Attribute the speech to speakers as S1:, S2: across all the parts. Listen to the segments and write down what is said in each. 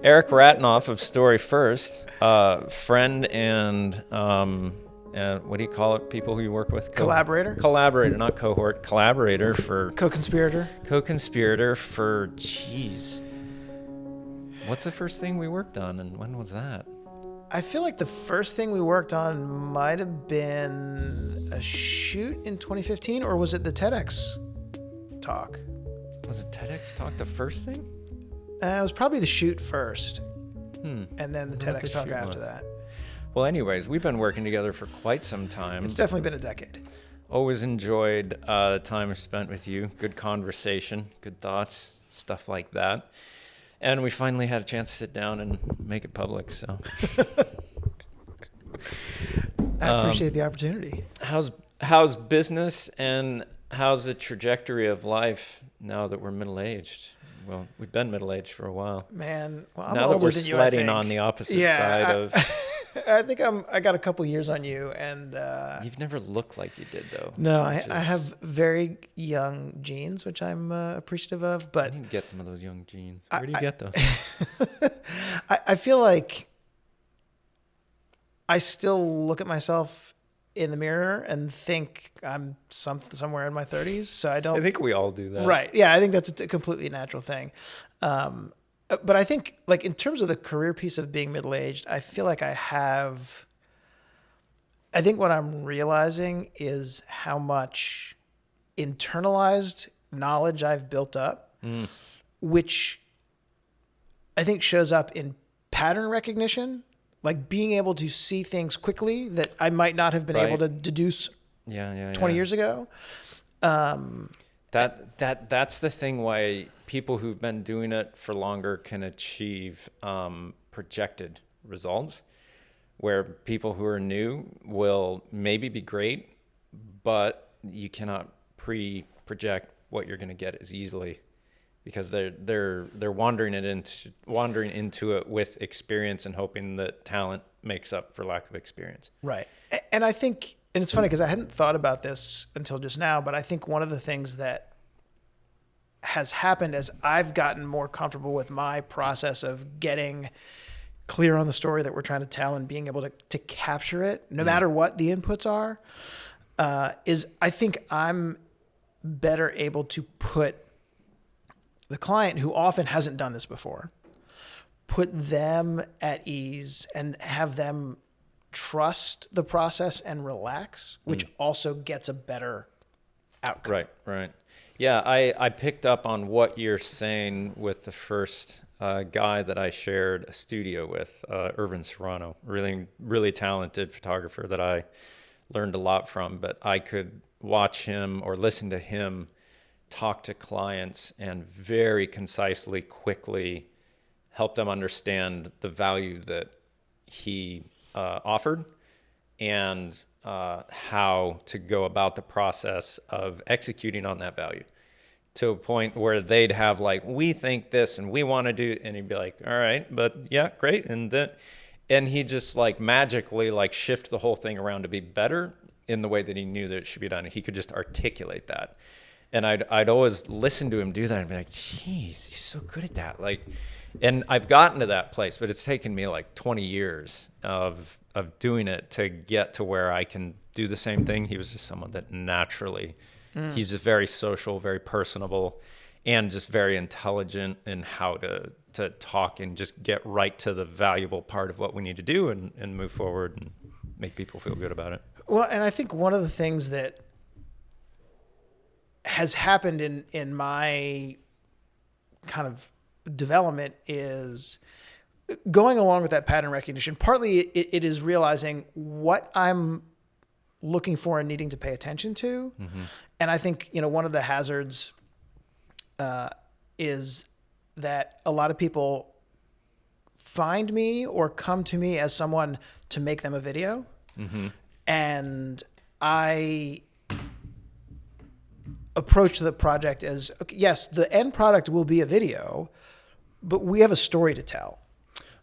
S1: Eric Ratinoff of Story First, friend and what do you call it? People who you work with?
S2: Collaborator?
S1: Collaborator, not cohort. Collaborator for...
S2: Co-conspirator?
S1: Co-conspirator for, geez. What's the first thing we worked on and when was that?
S2: I feel like the first thing we worked on might have been a shoot in 2015, or was it the TEDx talk?
S1: Was it TEDx talk the first thing?
S2: It was probably the shoot first, and then the TEDx talk after that.
S1: Well, anyways, we've been working together for quite some time.
S2: It's definitely been a decade.
S1: Always enjoyed the time spent with you. Good conversation, good thoughts, stuff like that. And we finally had a chance to sit down and make it public. So
S2: I appreciate the opportunity.
S1: How's business and how's the trajectory of life now that we're middle-aged? Well, we've been middle-aged for a while.
S2: Man, well, I'm
S1: now
S2: older
S1: that we're
S2: than
S1: sledding
S2: you, I think.
S1: on the opposite side of...
S2: I think I got a couple years on you, and
S1: You've never looked like you did, though.
S2: no, I have very young genes, which I'm appreciative of. But
S1: You can get some of those young genes. Where do you get those?
S2: I feel like I still look at myself in the mirror and think I'm somewhere in my 30s. So I don't.
S1: I think we all do that.
S2: Right. Yeah, I think that's a completely natural thing. But I think, like, in terms of the career piece of being middle-aged, I feel like I think what I'm realizing is how much internalized knowledge I've built up, which I think shows up in pattern recognition, like being able to see things quickly that I might not have been able to deduce 20 years ago.
S1: That's the thing why people who've been doing it for longer can achieve projected results, where people who are new will maybe be great, but you cannot project what you're going to get as easily because they're wandering into it with experience and hoping that talent makes up for lack of experience.
S2: Right. And I think, and it's funny because I hadn't thought about this until just now, but I think one of the things that has happened as I've gotten more comfortable with my process of getting clear on the story that we're trying to tell and being able to capture it, no matter what the inputs are, is I think I'm better able to put the client, who often hasn't done this before, put them at ease and have them trust the process and relax, which also gets a better outcome.
S1: Right. Yeah, I picked up on what you're saying with the first guy that I shared a studio with, Irvin Serrano, really talented photographer that I learned a lot from, but I could watch him or listen to him talk to clients and very concisely, quickly help them understand the value that he offered and how to go about the process of executing on that value to a point where they'd have like, we think this and we want to do, and he'd be like, all right, but yeah, great. And he just like magically like shift the whole thing around to be better in the way that he knew that it should be done. He could just articulate that. And I'd always listen to him do that and be like, geez, he's so good at that. Like, and I've gotten to that place, but it's taken me like 20 years of doing it to get to where I can do the same thing. He was just someone that naturally, he's just very social, very personable, and just very intelligent in how to talk and just get right to the valuable part of what we need to do and move forward and make people feel good about it.
S2: Well, and I think one of the things that has happened in my kind of development is going along with that pattern recognition. Partly it is realizing what I'm looking for and needing to pay attention to. And I think, one of the hazards is that a lot of people find me or come to me as someone to make them a video. And I approach the project as, okay, yes, the end product will be a video, but we have a story to tell.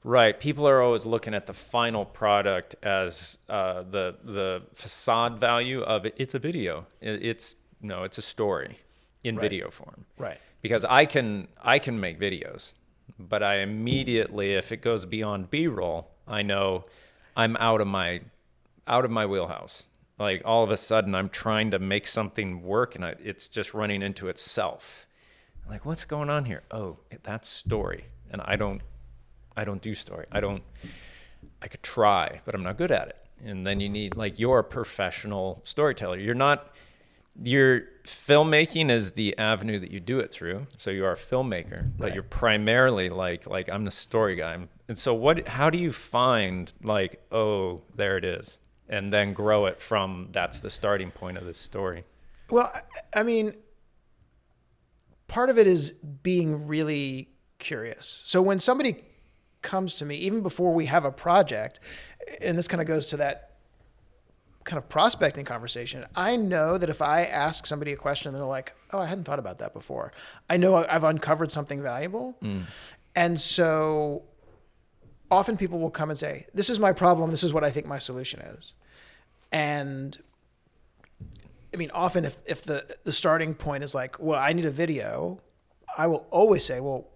S1: Right. People are always looking at the final product as the facade value of it. It's a video. It's a story in video form.
S2: Right.
S1: Because I can make videos. but I immediately, if it goes beyond B-roll, I know I'm out of my wheelhouse. Like all of a sudden I'm trying to make something work and it's just running into itself. Like, what's going on here? Oh, that's story. And I don't do story. I could try, but I'm not good at it. And then you need, like, you're a professional storyteller. Your filmmaking is the avenue that you do it through. So you are a filmmaker, but
S2: Right.
S1: you're primarily like I'm the story guy. And so how do you find, like, oh, there it is, and then grow it from that's the starting point of the story?
S2: Well, I mean, part of it is being really curious. So when somebody comes to me, even before we have a project, and this kind of goes to that kind of prospecting conversation, I know that if I ask somebody a question, they're like, oh, I hadn't thought about that before. I know I've uncovered something valuable. And so often people will come and say, this is my problem. This is what I think my solution is. And I mean, often if the starting point is like, well, I need a video, I will always say, well,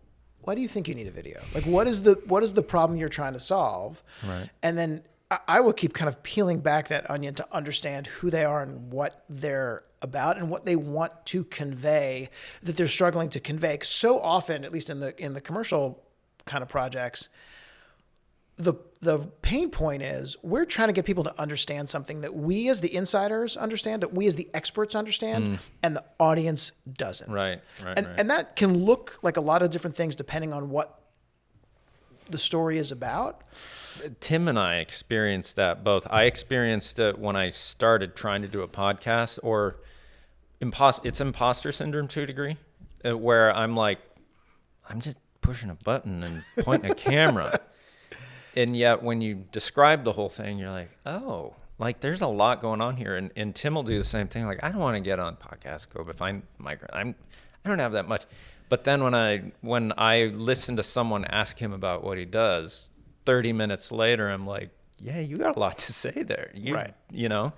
S2: why do you think you need a video? Like, what is the problem you're trying to solve?
S1: Right.
S2: And then I will keep kind of peeling back that onion to understand who they are and what they're about and what they want to convey that they're struggling to convey. 'Cause so often, at least in the commercial kind of projects, the pain point is we're trying to get people to understand something that we as the insiders understand, that we as the experts understand, and the audience doesn't.
S1: Right.
S2: And that can look like a lot of different things depending on what the story is about.
S1: Tim and I experienced that both. I experienced it when I started trying to do a podcast, or it's imposter syndrome to a degree, where I'm like, I'm just pushing a button and pointing a camera. And yet when you describe the whole thing, you're like, oh, like there's a lot going on here. And Tim will do the same thing. Like, I don't want to get on podcast, go behind microphone. I don't have that much. But then when I listen to someone ask him about what he does, 30 minutes later, I'm like, yeah, you got a lot to say there.
S2: Right.
S1: You know,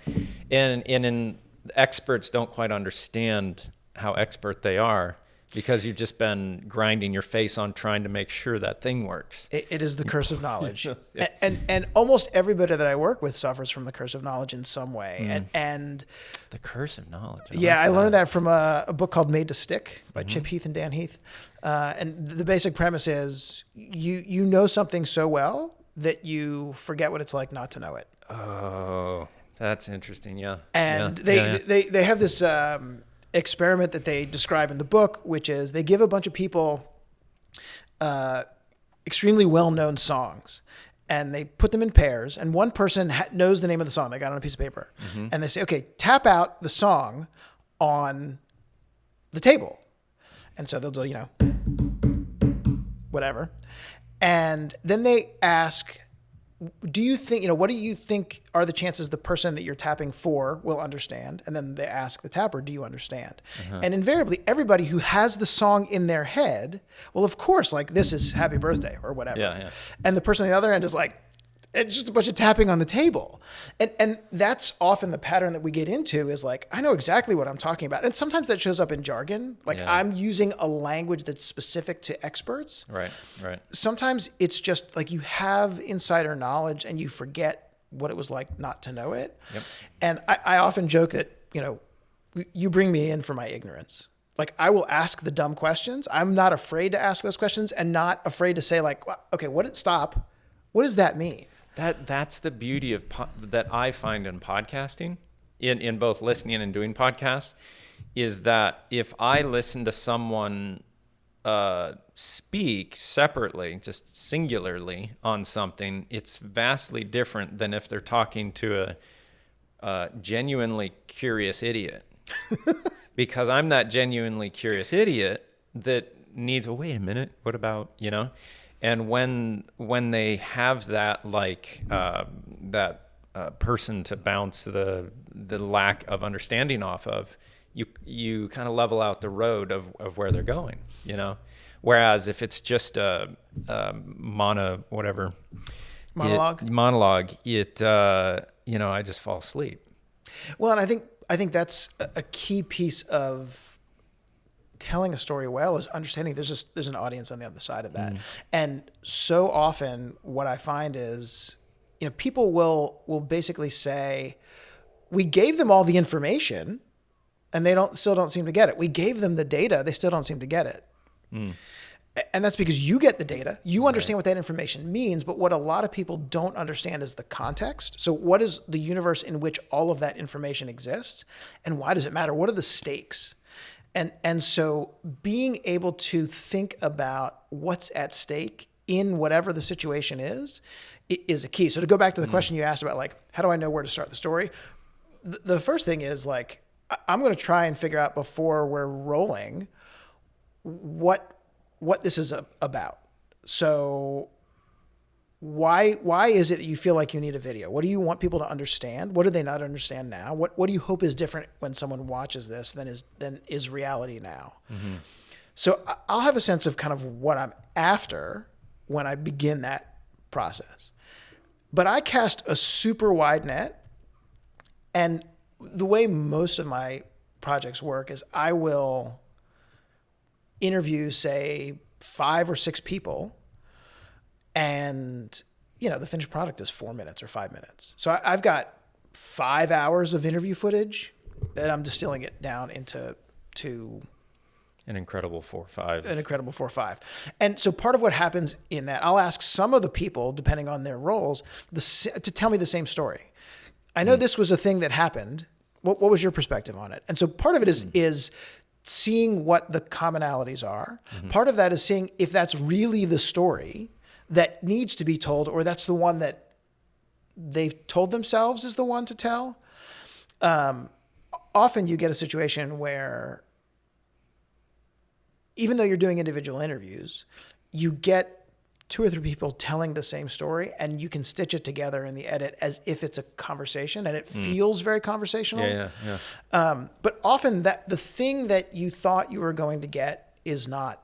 S1: and experts don't quite understand how expert they are because you've just been grinding your face on trying to make sure that thing works.
S2: It is the curse of knowledge.
S1: Yeah.
S2: And almost everybody that I work with suffers from the curse of knowledge in some way. And
S1: The curse of knowledge.
S2: I learned that from a book called Made to Stick by Chip Heath and Dan Heath. And the basic premise is you know something so well that you forget what it's like not to know it.
S1: Oh, that's interesting. Yeah.
S2: And
S1: Yeah.
S2: they have this experiment that they describe in the book, which is they give a bunch of people extremely well-known songs, and they put them in pairs, and one person knows the name of the song. They got it on a piece of paper. And they say, okay, tap out the song on the table. And so they'll do, whatever. And then they ask, what do you think are the chances the person that you're tapping for will understand? And then they ask the tapper, do you understand? And invariably, everybody who has the song in their head, well, of course, like, this is Happy Birthday or whatever.
S1: Yeah.
S2: And the person on the other end is like, it's just a bunch of tapping on the table. And that's often the pattern that we get into is like, I know exactly what I'm talking about. And sometimes that shows up in jargon. Like,
S1: Yeah.
S2: I'm using a language that's specific to experts.
S1: Right.
S2: Sometimes it's just like you have insider knowledge and you forget what it was like not to know it.
S1: Yep.
S2: And I often joke that, you bring me in for my ignorance. Like, I will ask the dumb questions. I'm not afraid to ask those questions and not afraid to say, like, okay, stop. What does that mean?
S1: That's the beauty of that I find in podcasting, in both listening and doing podcasts, is that if I listen to someone speak separately, just singularly on something, it's vastly different than if they're talking to a genuinely curious idiot. Because I'm that genuinely curious idiot that needs, wait a minute, what about, And when they have that, like, person to bounce the lack of understanding off of, you kind of level out the road of where they're going, Whereas if it's just a monologue, I just fall asleep.
S2: Well, and I think that's a key piece of telling a story well is understanding there's an audience on the other side of that. And so often what I find is, people will basically say, we gave them all the information and they still don't seem to get it. We gave them the data, they still don't seem to get it. And that's because you get the data, you understand what that information means, but what a lot of people don't understand is the context. So what is the universe in which all of that information exists, and why does it matter? What are the stakes? And so being able to think about what's at stake in whatever the situation is a key. So to go back to the question you asked about, like, how do I know where to start the story? The first thing is, like, I'm going to try and figure out before we're rolling what this is about. So why is it that you feel like you need a video? What do you want people to understand? What do they not understand now? What do you hope is different when someone watches this than is reality now? So I'll have a sense of kind of what I'm after when I begin that process. But I cast a super wide net, and the way most of my projects work is I will interview, say, 5 or 6 people, and the finished product is 4 minutes or 5 minutes. So I've got 5 hours of interview footage that I'm distilling it down into
S1: an incredible 4 or 5.
S2: An incredible 4 or 5. And so part of what happens in that, I'll ask some of the people, depending on their roles, to tell me the same story. I know this was a thing that happened. What was your perspective on it? And so part of it is seeing what the commonalities are. Part of that is seeing if that's really the story that needs to be told, or that's the one that they've told themselves is the one to tell. Often you get a situation where, even though you're doing individual interviews, you get 2 or 3 people telling the same story, and you can stitch it together in the edit as if it's a conversation, and it feels very conversational. But often the thing that you thought you were going to get is not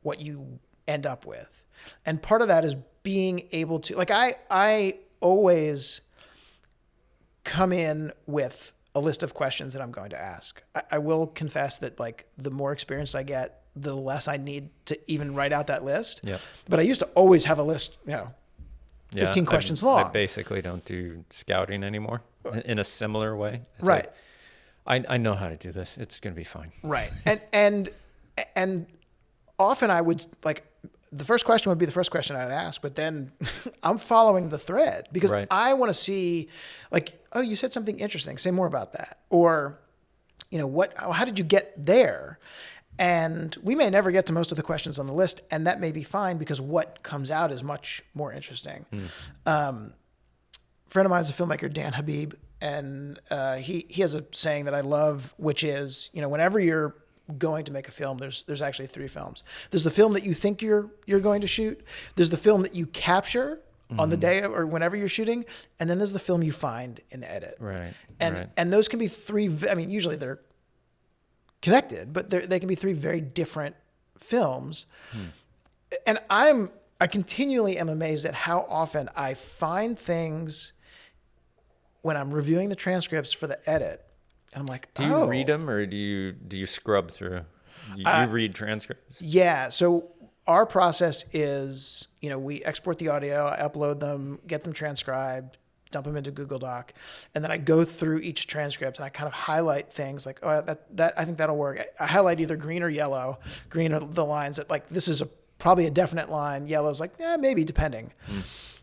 S2: what you end up with. And part of that is being able to, like, I always come in with a list of questions that I'm going to ask. I will confess that, like, the more experience I get, the less I need to even write out that list. But I used to always have a list, 15 questions long.
S1: I basically don't do scouting anymore in a similar way. It's
S2: right.
S1: Like, I know how to do this. It's going to be fine.
S2: Right. And often I would, like, the first question would be the first question I'd ask, but then I'm following the thread because I want to see, like, oh, you said something interesting. Say more about that. Or, how did you get there? And we may never get to most of the questions on the list, and that may be fine because what comes out is much more interesting. A friend of mine is a filmmaker, Dan Habib, and he has a saying that I love, which is, whenever you're going to make a film, there's actually 3 films. There's the film that you think you're going to shoot. There's the film that you capture on the day or whenever you're shooting, and then there's the film you find in the edit.
S1: Right.
S2: And those can be 3. I mean, usually they're connected, but they can be 3 very different films. And I continually am amazed at how often I find things when I'm reviewing the transcripts for the edit, and I'm like,
S1: do you read them, or do you scrub through? You read transcripts?
S2: Yeah. So our process is, we export the audio, I upload them, get them transcribed, dump them into Google Doc, and then I go through each transcript and I kind of highlight things like, oh, that I think that'll work. I highlight either green or yellow. Green are the lines that, like, this is probably a definite line. Yellow is like, maybe, depending.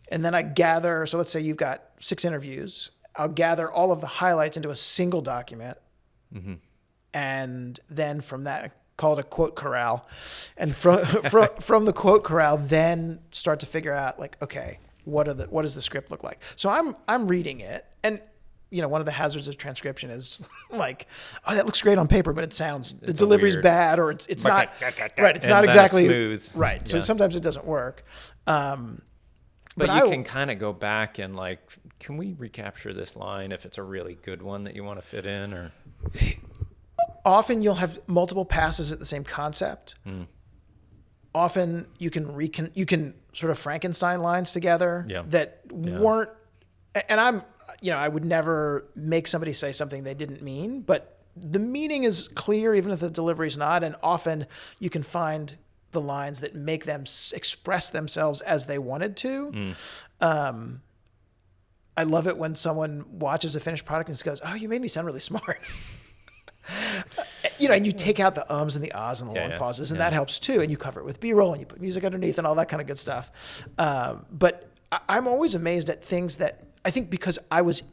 S2: And then I gather, so let's say you've got 6 interviews. I'll gather all of the highlights into a single document. And then from that, I call it a quote corral. And from the quote corral, then start to figure out, like, okay, what does the script look like? So I'm reading it, and one of the hazards of transcription is like, oh, that looks great on paper, but the delivery's bad, or it's not right. It's not exactly
S1: smooth.
S2: Right. So sometimes it doesn't work.
S1: But you can kind of go back and, like, can we recapture this line if it's a really good one that you want to fit in? Or
S2: often you'll have multiple passes at the same concept. Often you can sort of Frankenstein lines together that weren't. And I would never make somebody say something they didn't mean, but the meaning is clear, even if the delivery is not. And often you can find the lines that make them express themselves as they wanted to. I love it when someone watches a finished product and goes, "Oh, you made me sound really smart." And you take out the ums and the ahs and the long pauses, and that helps too. And you cover it with B-roll and you put music underneath and all that kind of good stuff. But I'm always amazed at things that I think, because I was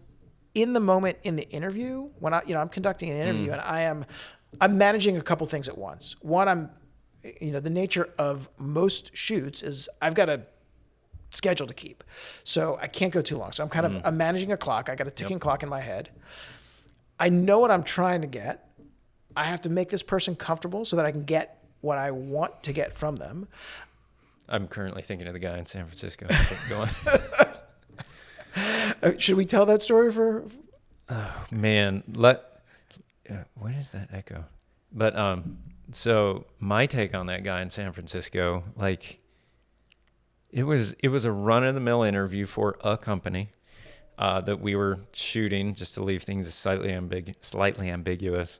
S2: in the moment in the interview when I'm conducting an interview and I'm managing a couple things at once. One, the nature of most shoots is I've got a schedule to keep, so I can't go too long. So I'm managing a clock. I got a ticking clock in my head. I know what I'm trying to get. I have to make this person comfortable so that I can get what I want to get from them.
S1: I'm currently thinking of the guy in San Francisco. Go on.
S2: Should we tell that story for?
S1: Oh man, what is that echo? But so my take on that guy in San Francisco, like, it was a run-of-the-mill interview for a company that we were shooting, just to leave things slightly ambiguous.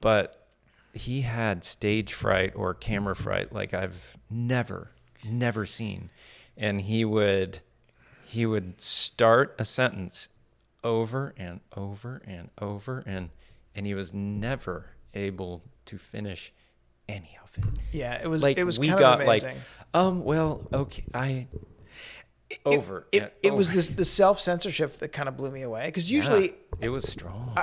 S1: But he had stage fright or camera fright like I've never seen, and he would start a sentence over and over and over, and he was never able to finish any of it.
S2: Yeah, it was
S1: like,
S2: it was
S1: we
S2: kind
S1: got
S2: of amazing.
S1: Well, okay,
S2: It was the self-censorship that kind of blew me away, because usually
S1: it was strong.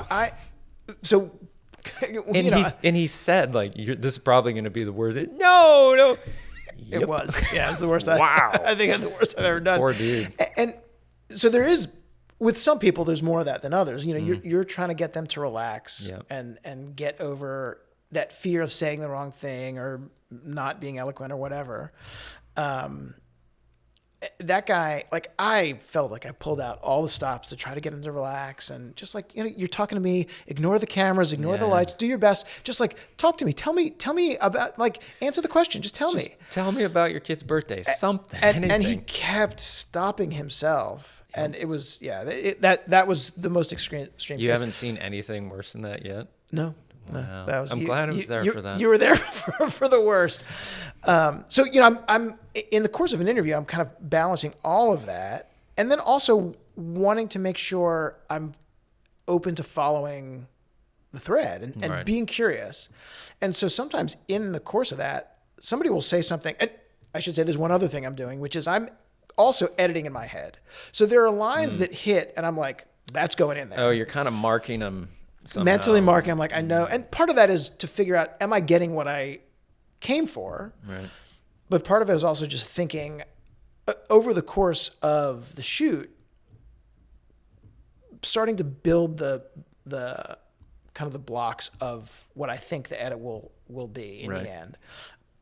S1: And he said, like, this is probably going to be the worst. No.
S2: It was. Yeah, it was the worst.
S1: Wow.
S2: I think it's the worst I've ever done.
S1: Poor dude.
S2: And so there is, with some people, there's more of that than others. You're trying to get them to relax and get over that fear of saying the wrong thing or not being eloquent or whatever. That guy, like, I felt like I pulled out all the stops to try to get him to relax, and just like, you're talking to me, ignore the cameras, ignore the lights, do your best. Just like, talk to me. Tell me about, like, answer the question. Just tell me.
S1: Tell me about your kid's birthday. Something.
S2: And he kept stopping himself. Yep. And it was, that was the most extreme.
S1: You haven't seen anything worse than that yet?
S2: No.
S1: Wow.
S2: That was,
S1: I'm glad I was there for that.
S2: You were there for the worst. So, I'm in the course of an interview, I'm kind of balancing all of that, and then also wanting to make sure I'm open to following the thread and being curious. And so sometimes in the course of that, somebody will say something, and I should say there's one other thing I'm doing, which is I'm also editing in my head. So there are lines that hit, and I'm like, that's going in there.
S1: Oh, you're kind of marking them. Somehow.
S2: Mentally marking, I'm like, I know. And part of that is to figure out, am I getting what I came for?
S1: Right.
S2: But part of it is also just thinking over the course of the shoot, starting to build the kind of the blocks of what I think the edit will be in the end.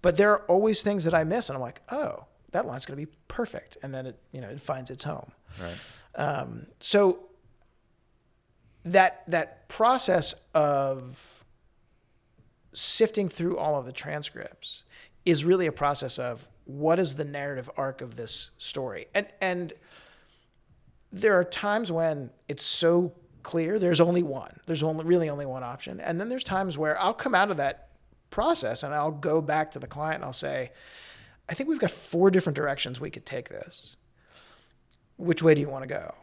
S2: But there are always things that I miss, and I'm like, oh, that line's going to be perfect. And then it finds its home.
S1: Right.
S2: So that process of sifting through all of the transcripts is really a process of what is the narrative arc of this story. And there are times when it's so clear, there's only one. There's really only one option. And then there's times where I'll come out of that process and I'll go back to the client and I'll say, I think we've got 4 different directions we could take this. Which way do you want to go?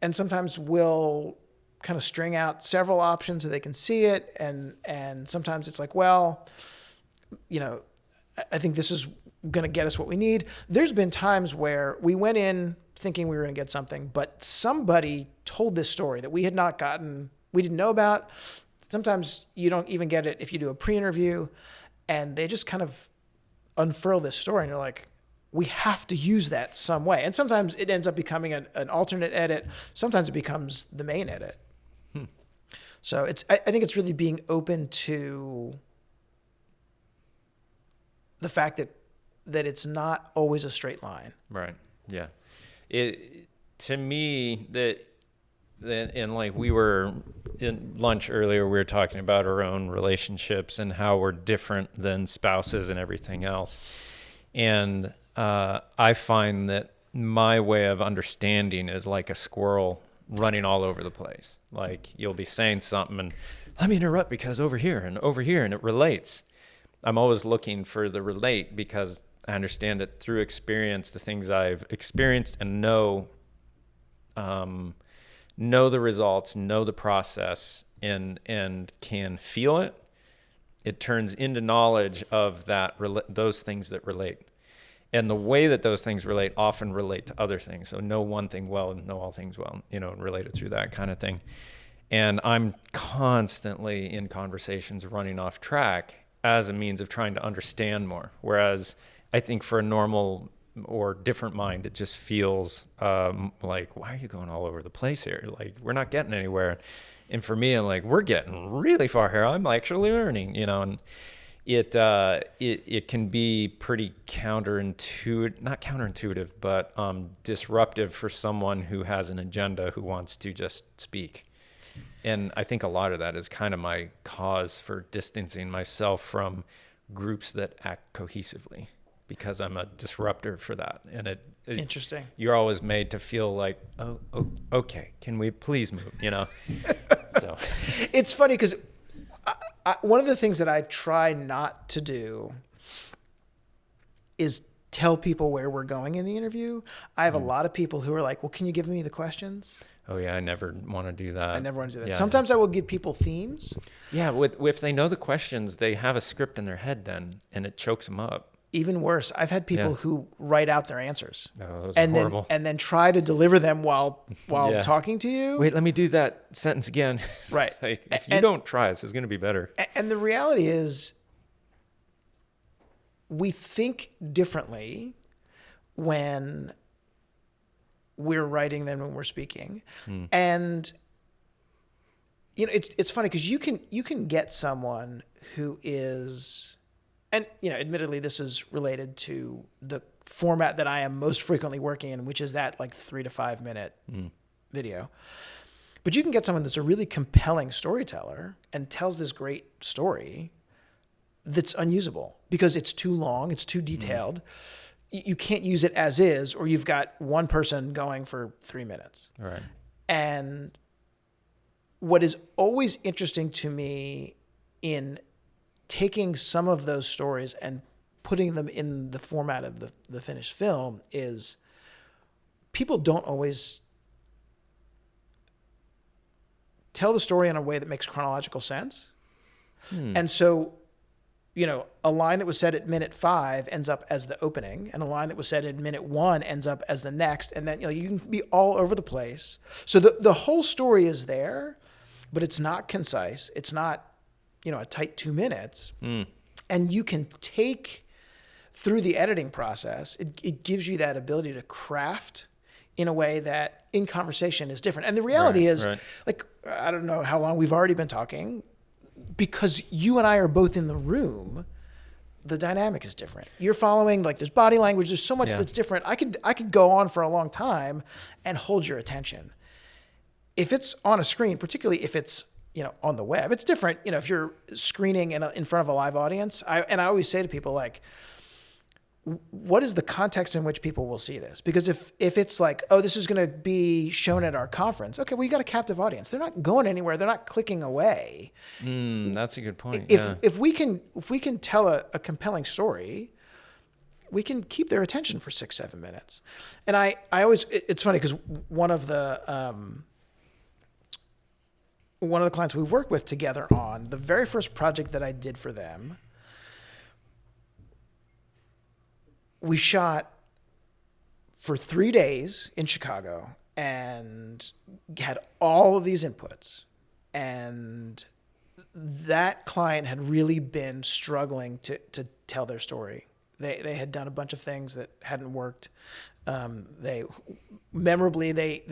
S2: And sometimes we'll kind of string out several options so they can see it. And sometimes it's like, well, I think this is going to get us what we need. There's been times where we went in thinking we were going to get something, but somebody told this story that we had not gotten, we didn't know about. Sometimes you don't even get it if you do a pre-interview, and they just kind of unfurl this story and you're like, we have to use that some way. And sometimes it ends up becoming an alternate edit. Sometimes it becomes the main edit. So I think it's really being open to the fact that it's not always a straight line.
S1: Right. Yeah. To me, and like we were in lunch earlier, we were talking about our own relationships and how we're different than spouses and everything else. And I find that my way of understanding is like a squirrel running all over the place. Like you'll be saying something and let me interrupt because over here and it relates. I'm always looking for the relate because I understand it through experience, the things I've experienced and know the results, know the process, and can feel it. It turns into knowledge of those things that relate. And the way that those things relate often relate to other things. So know one thing well and know all things well, and relate it through that kind of thing. And I'm constantly in conversations running off track as a means of trying to understand more. Whereas I think for a normal or different mind, it just feels like, why are you going all over the place here? Like, we're not getting anywhere. And for me, I'm like, we're getting really far here. I'm actually learning, and it can be pretty not counterintuitive, but disruptive for someone who has an agenda, who wants to just speak. And I think a lot of that is kind of my cause for distancing myself from groups that act cohesively, because I'm a disruptor for that. And
S2: Interesting.
S1: You're always made to feel like, oh, okay, can we please move, So
S2: It's funny because one of the things that I try not to do is tell people where we're going in the interview. I have a lot of people who are like, well, can you give me the questions?
S1: Oh yeah, I never want to do that.
S2: I never want to do that.
S1: Yeah.
S2: Sometimes I will give people themes.
S1: Yeah, if they know the questions, they have a script in their head then, and it chokes them up.
S2: Even worse, I've had people who write out their answers
S1: Oh, those are horrible.
S2: and then try to deliver them while talking to you.
S1: Wait, let me do that sentence again.
S2: Right.
S1: Like, if you don't try, this is going to be better.
S2: And the reality is, we think differently when we're writing than when we're speaking. And it's funny because you can get someone who is, and admittedly this is related to the format that I am most frequently working in, which is that like 3 to 5 minute video. But you can get someone that's a really compelling storyteller and tells this great story that's unusable because it's too long, it's too detailed. You can't use it as is, or you've got one person going for 3 minutes.
S1: All right. And
S2: what is always interesting to me in taking some of those stories and putting them in the format of the finished film is people don't always tell the story in a way that makes chronological sense. And so, a line that was said at minute 5 ends up as the opening, and a line that was said in minute 1 ends up as the next. And then, you can be all over the place. So the whole story is there, but it's not concise. It's not, a tight 2 minutes. And you can take through the editing process, it gives you that ability to craft in a way that in conversation is different. And the reality is, like, I don't know how long we've already been talking, because you and I are both in the room, the dynamic is different. You're following, like, there's body language, there's so much that's different. I could go on for a long time and hold your attention. If it's on a screen, particularly if it's, on the web, it's different. If you're screening in front of a live audience, I always say to people, like, what is the context in which people will see this? Because if it's like, oh, this is going to be shown at our conference. Okay, well, you got a captive audience. They're not going anywhere. They're not clicking away.
S1: That's a good point.
S2: If we can tell a compelling story, we can keep their attention for 6-7 minutes. And I always, it's funny because one of the clients we work with together on the very first project that I did for them, we shot for 3 days in Chicago and had all of these inputs. And that client had really been struggling to tell their story. They had done a bunch of things that hadn't worked. They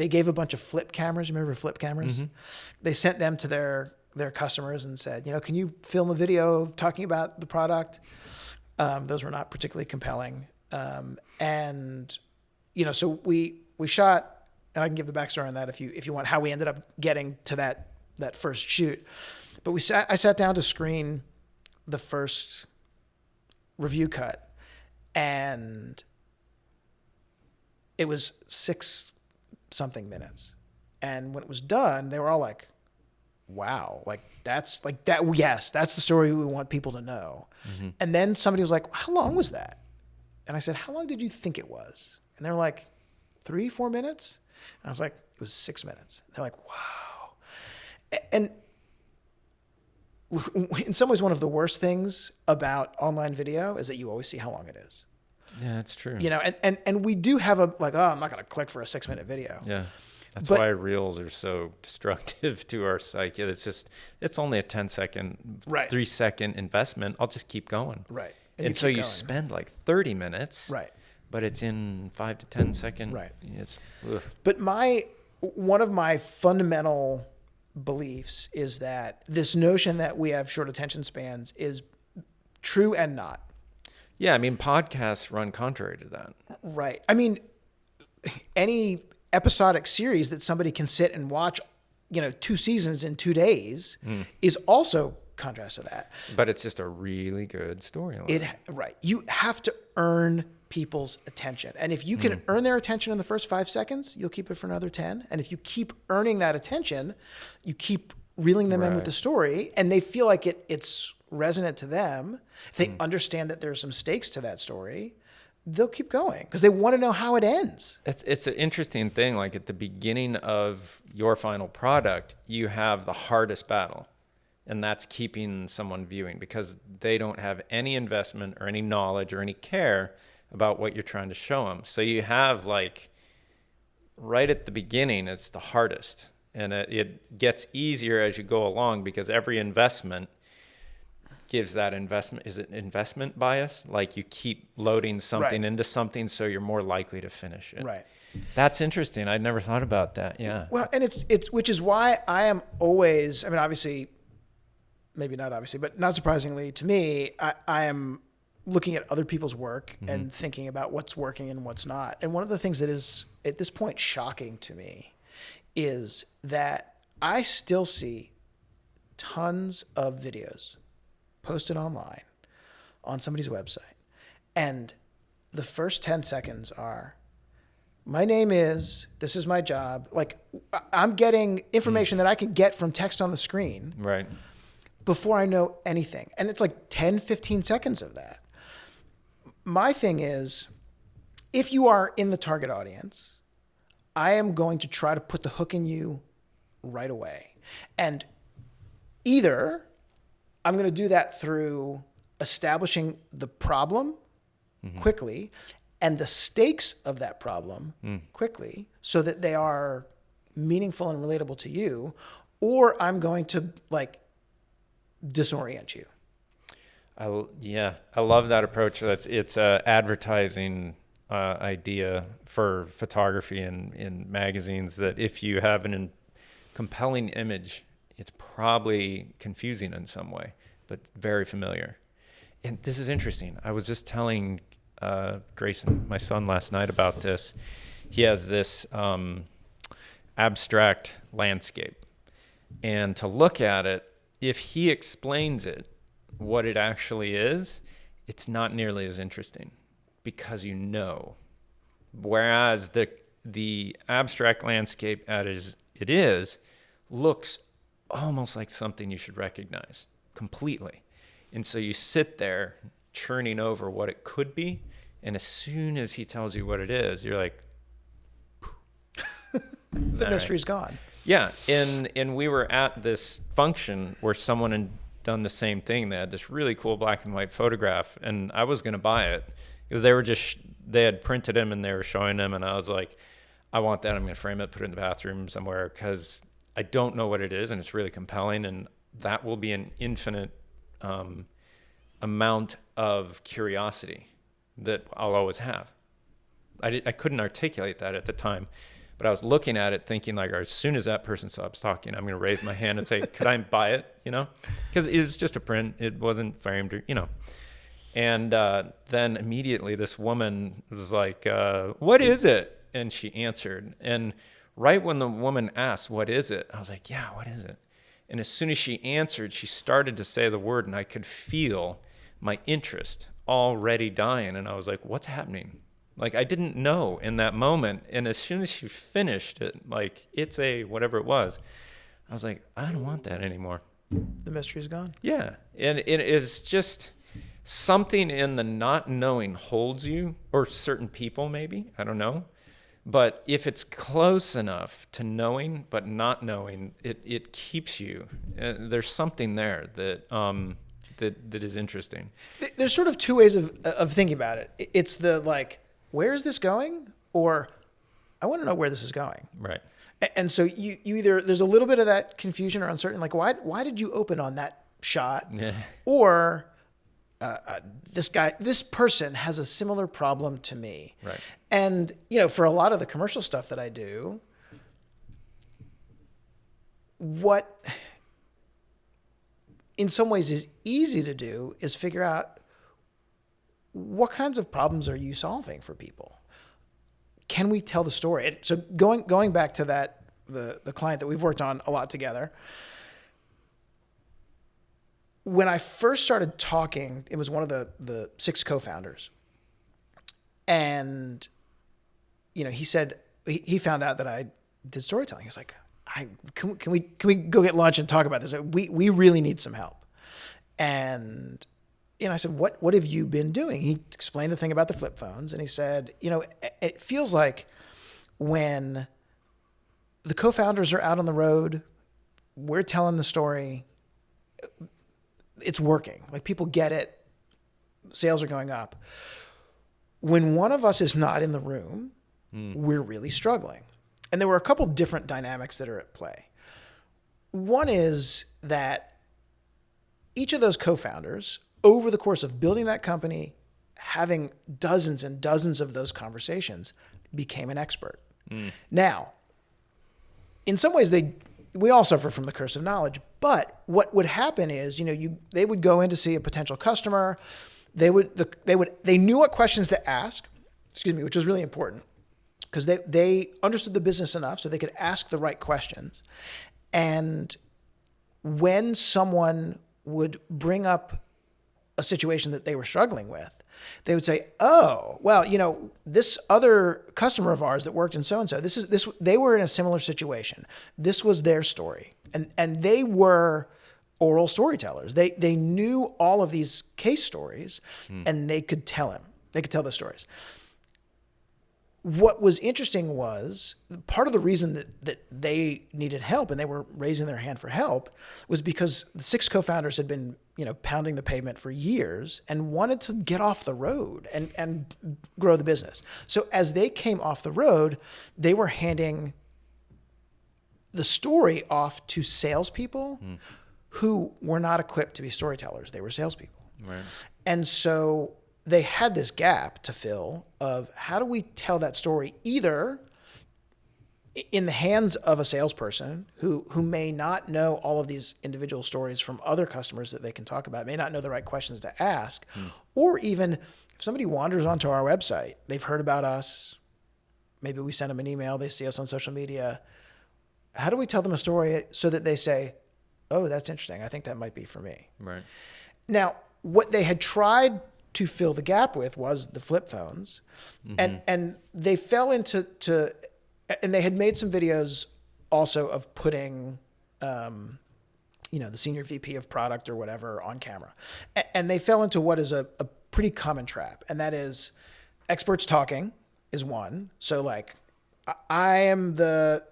S2: gave a bunch of flip cameras. You remember flip cameras? Mm-hmm. They sent them to their customers and said, can you film a video talking about the product? Those were not particularly compelling. So we shot, and I can give the backstory on that if you want, how we ended up getting to that first shoot. But I sat down to screen the first review cut, and it was 6-something minutes. And when it was done, they were all like, wow, like that's like that. Yes, that's the story we want people to know. Mm-hmm. And then somebody was like, how long was that? And I said, how long did you think it was? And they're like, 3-4 minutes. And I was like, it was 6 minutes. They're like, wow. And in some ways, one of the worst things about online video is that you always see how long it is.
S1: Yeah, that's true.
S2: You know, and we do have a, like, oh, I'm not going to click for a 6-minute video.
S1: Yeah. That's why reels are so destructive to our psyche. It's only a 10-second, 3-second investment. I'll just keep going.
S2: Right.
S1: And so you spend like 30 minutes.
S2: Right.
S1: But it's in 5 to 10 second.
S2: Right.
S1: Ugh.
S2: But one of my fundamental beliefs is that this notion that we have short attention spans is true and not.
S1: Yeah. I mean, podcasts run contrary to that.
S2: Right. I mean, any episodic series that somebody can sit and watch, 2 seasons in 2 days is also contrast to that.
S1: But it's just a really good storyline.
S2: Right. You have to earn people's attention. And if you can earn their attention in the first 5 seconds, you'll keep it for another 10. And if you keep earning that attention, you keep reeling them in with the story, and they feel like it's resonant to them. If they understand that there's some stakes to that story, they'll keep going because they want to know how it ends.
S1: It's an interesting thing. Like at the beginning of your final product, you have the hardest battle, and that's keeping someone viewing because they don't have any investment or any knowledge or any care about what you're trying to show them. So you have like right at the beginning, it's the hardest, and it gets easier as you go along because every investment gives that investment. Is it investment bias? Like you keep loading something into something, so you're more likely to finish it.
S2: Right.
S1: That's interesting. I'd never thought about that. Yeah.
S2: Well, and it's which is why I am always, I mean, obviously, maybe not obviously, but not surprisingly to me, I am looking at other people's work and thinking about what's working and what's not. And one of the things that is at this point shocking to me is that I still see tons of videos posted online on somebody's website. And the first 10 seconds are, my name is, this is my job. Like I'm getting information that I can get from text on the screen.
S1: Right.
S2: Before I know anything. And it's like 10, 15 seconds of that. My thing is, if you are in the target audience, I am going to try to put the hook in you right away. And either I'm going to do that through establishing the problem quickly and the stakes of that problem quickly so that they are meaningful and relatable to you, or I'm going to like disorient you.
S1: I love that approach. It's a advertising idea for photography in magazines that if you have a compelling image, it's probably confusing in some way, but very familiar. And this is interesting. I was just telling Grayson, my son, last night about this. He has this abstract landscape. And to look at it, if he explains it, what it actually is, it's not nearly as interesting because you know. Whereas the abstract landscape as it is looks almost like something you should recognize completely. And so you sit there churning over what it could be, and as soon as he tells you what it is, you're like,
S2: the mystery's gone.
S1: Yeah, and we were at this function where someone had done the same thing. They had this really cool black and white photograph, and I was going to buy it because they had printed them and they were showing them, and I was like, I want that. I'm going to frame it, put it in the bathroom somewhere because I don't know what it is, and it's really compelling, and that will be an infinite amount of curiosity that I'll always have. I couldn't articulate that at the time. But I was looking at it thinking like, as soon as that person stops talking, I'm going to raise my hand and say, could I buy it? Because it was just a print. It wasn't framed, And then immediately this woman was like, what is it? And she answered. And right when the woman asked, what is it? I was like, yeah, what is it? And as soon as she answered, she started to say the word, and I could feel my interest already dying. And I was like, what's happening? Like, I didn't know in that moment. And as soon as she finished it, like, it's a whatever it was, I was like, I don't want that anymore.
S2: The mystery's gone.
S1: Yeah. And it is just something in the not knowing holds you, or certain people maybe, I don't know. But if it's close enough to knowing but not knowing, it keeps you. There's something there that is interesting.
S2: There's sort of two ways of thinking about it. It's the like, where is this going? Or I want to know where this is going.
S1: Right.
S2: And so you either, there's a little bit of that confusion or uncertainty, like why did you open on that shot?
S1: Yeah.
S2: Or this person has a similar problem to me.
S1: Right.
S2: And, for a lot of the commercial stuff that I do, what in some ways is easy to do is figure out what kinds of problems are you solving for people? Can we tell the story? And so going back to that, the client that we've worked on a lot together, when I first started talking, it was one of the 6 co-founders. And, he said, he found out that I did storytelling. He's like, can we go get lunch and talk about this? We really need some help. And, I said, what have you been doing? He explained the thing about the flip phones. And he said, it feels like when the co-founders are out on the road, we're telling the story, it's working. Like, people get it. Sales are going up. When one of us is not in the room, we're really struggling. And there were a couple different dynamics that are at play. One is that each of those co-founders, over the course of building that company, having dozens and dozens of those conversations, became an expert. Now, in some ways, we all suffer from the curse of knowledge. But what would happen is, they would go in to see a potential customer. They knew what questions to ask, which was really important, because they understood the business enough so they could ask the right questions. And when someone would bring up a situation that they were struggling with, they would say, oh, well, this other customer of ours that worked in so-and-so, they were in a similar situation. This was their story. And they were oral storytellers. They knew all of these case stories, and they could tell those stories. What was interesting was part of the reason that they needed help and they were raising their hand for help was because the 6 co-founders had been, pounding the pavement for years and wanted to get off the road and grow the business. So as they came off the road, they were handing the story off to salespeople who were not equipped to be storytellers. They were salespeople.
S1: Right.
S2: And so they had this gap to fill of how do we tell that story either in the hands of a salesperson who may not know all of these individual stories from other customers that they can talk about, may not know the right questions to ask, or even if somebody wanders onto our website, they've heard about us, maybe we send them an email, they see us on social media. How do we tell them a story so that they say, oh, that's interesting. I think that might be for me.
S1: Right.
S2: Now, what they had tried to fill the gap with was the flip phones. And they fell into, and they had made some videos also of putting, the senior VP of product or whatever on camera. And they fell into what is a pretty common trap. And that is experts talking is one. So like, I am the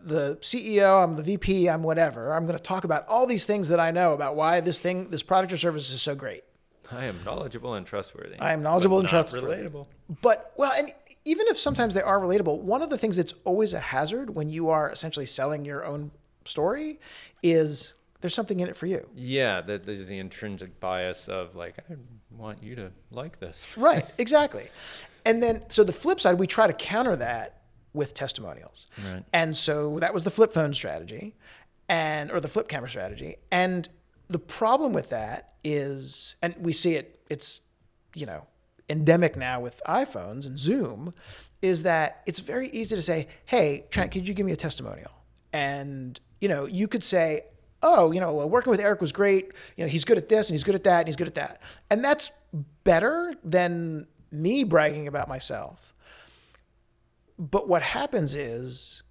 S2: CEO, I'm the VP, I'm whatever. I'm going to talk about all these things that I know about why this product or service is so great.
S1: I am knowledgeable and trustworthy.
S2: I am knowledgeable and trustworthy.
S1: Relatable.
S2: But, and even if sometimes they are relatable, one of the things that's always a hazard when you are essentially selling your own story is there's something in it for you.
S1: Yeah, there's the intrinsic bias of like, I want you to like this.
S2: Right, exactly. And then, so the flip side, we try to counter that with testimonials.
S1: Right.
S2: And so that was the flip phone strategy or the flip camera strategy. And the problem with that is, and we see it's, endemic now with iPhones and Zoom, is that it's very easy to say, hey, Trent, could you give me a testimonial? And, you could say, oh, working with Eric was great. He's good at this and he's good at that and he's good at that. And that's better than me bragging about myself. But what happens is,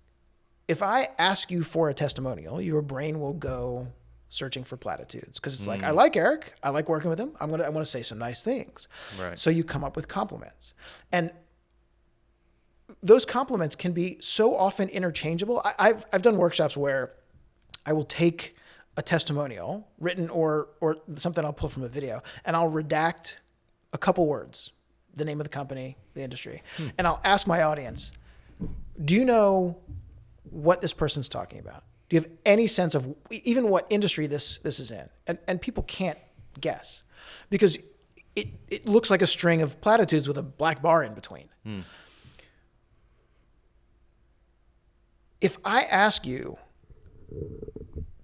S2: if I ask you for a testimonial, your brain will go searching for platitudes, because it's like, I like Eric, I like working with him, I want to say some nice things.
S1: Right.
S2: So you come up with compliments, and those compliments can be so often interchangeable. I've done workshops where I will take a testimonial written or something I'll pull from a video, and I'll redact a couple words, the name of the company, the industry, and I'll ask my audience, do you know what this person's talking about? Do you have any sense of even what industry this is in? And people can't guess, because it looks like a string of platitudes with a black bar in between. If I ask you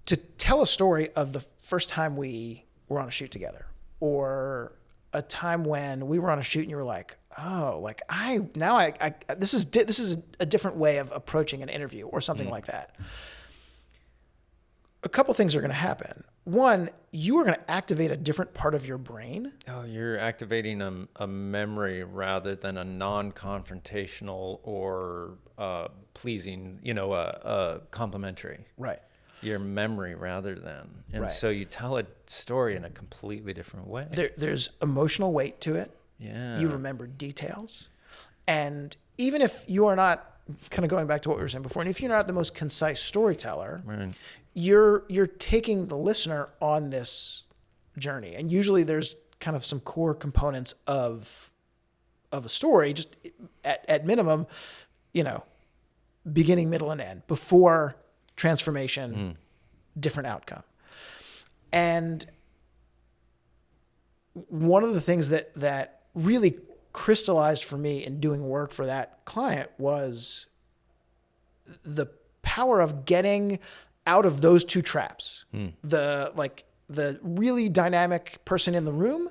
S2: to tell a story of the first time we were on a shoot together, or a time when we were on a shoot and you were like, oh, like this is a different way of approaching an interview, or something like that. A couple things are going to happen. One, you are going to activate a different part of your brain.
S1: Oh, you're activating a memory rather than a non-confrontational or pleasing, complimentary.
S2: Right.
S1: Your memory rather than. And
S2: Right.
S1: so you tell a story in a completely different way.
S2: There's emotional weight to it.
S1: Yeah.
S2: You remember details. And even if you are not, kind of going back to what we were saying before, and if you're not the most concise storyteller,
S1: Right.
S2: you're taking the listener on this journey. And usually there's kind of some core components of a story, just at minimum, beginning, middle, and end, before transformation, different outcome. And one of the things that really crystallized for me in doing work for that client was the power of getting out of those two traps. The really dynamic person in the room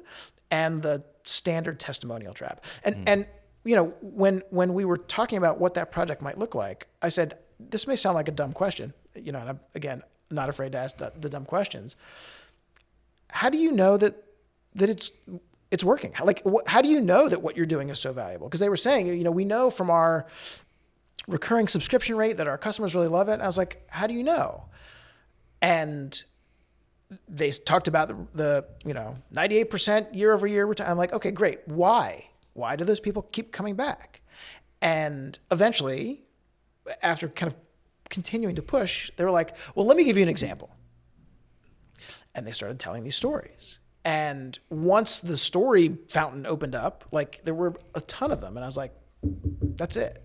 S2: and the standard testimonial trap. And when we were talking about what that project might look like, I said, this may sound like a dumb question, and I'm, again, not afraid to ask the dumb questions. How do you know that it's working? How do you know that what you're doing is so valuable? Because they were saying, we know from our recurring subscription rate that our customers really love it. And I was like, how do you know? And they talked about the 98% year over year return. I'm like, okay, great. Why do those people keep coming back? And eventually, after kind of continuing to push, they were like, well, let me give you an example. And they started telling these stories. And once the story fountain opened up, there were a ton of them. And I was like, that's it.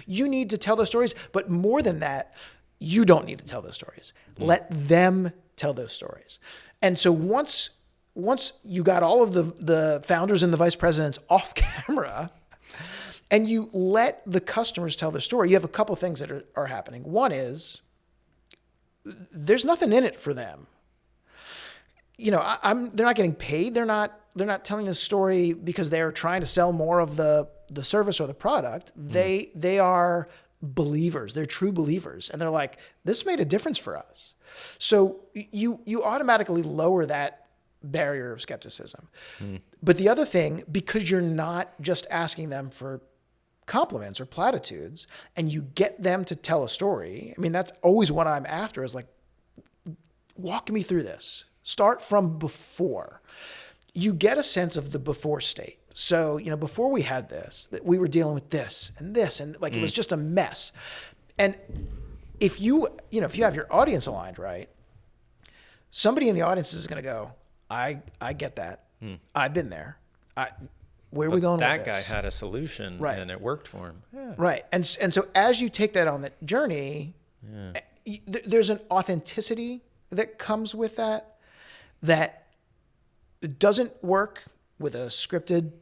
S2: You need to tell those stories. But more than that, you don't need to tell those stories. Let them tell those stories. And so once you got all of the founders and the vice presidents off camera, and you let the customers tell their story, you have a couple things that are happening. One is, there's nothing in it for them. They're not getting paid. They're not telling this story because they're trying to sell more of the service or the product. They are believers. They're true believers. And they're like, this made a difference for us. So you automatically lower that barrier of skepticism. But the other thing, because you're not just asking them for compliments or platitudes, and you get them to tell a story. I mean, that's always what I'm after, is like, walk me through this. Start from before. You get a sense of the before state. So, before we had this, that we were dealing with this, and it was just a mess. And if you have your audience aligned right, somebody in the audience is going to go, I get that. I've been there. Where are we going with this?
S1: That guy had a solution,
S2: right,
S1: and it worked for him. Yeah.
S2: Right. And so as you take that on that journey, there's an authenticity that comes with that doesn't work with a scripted,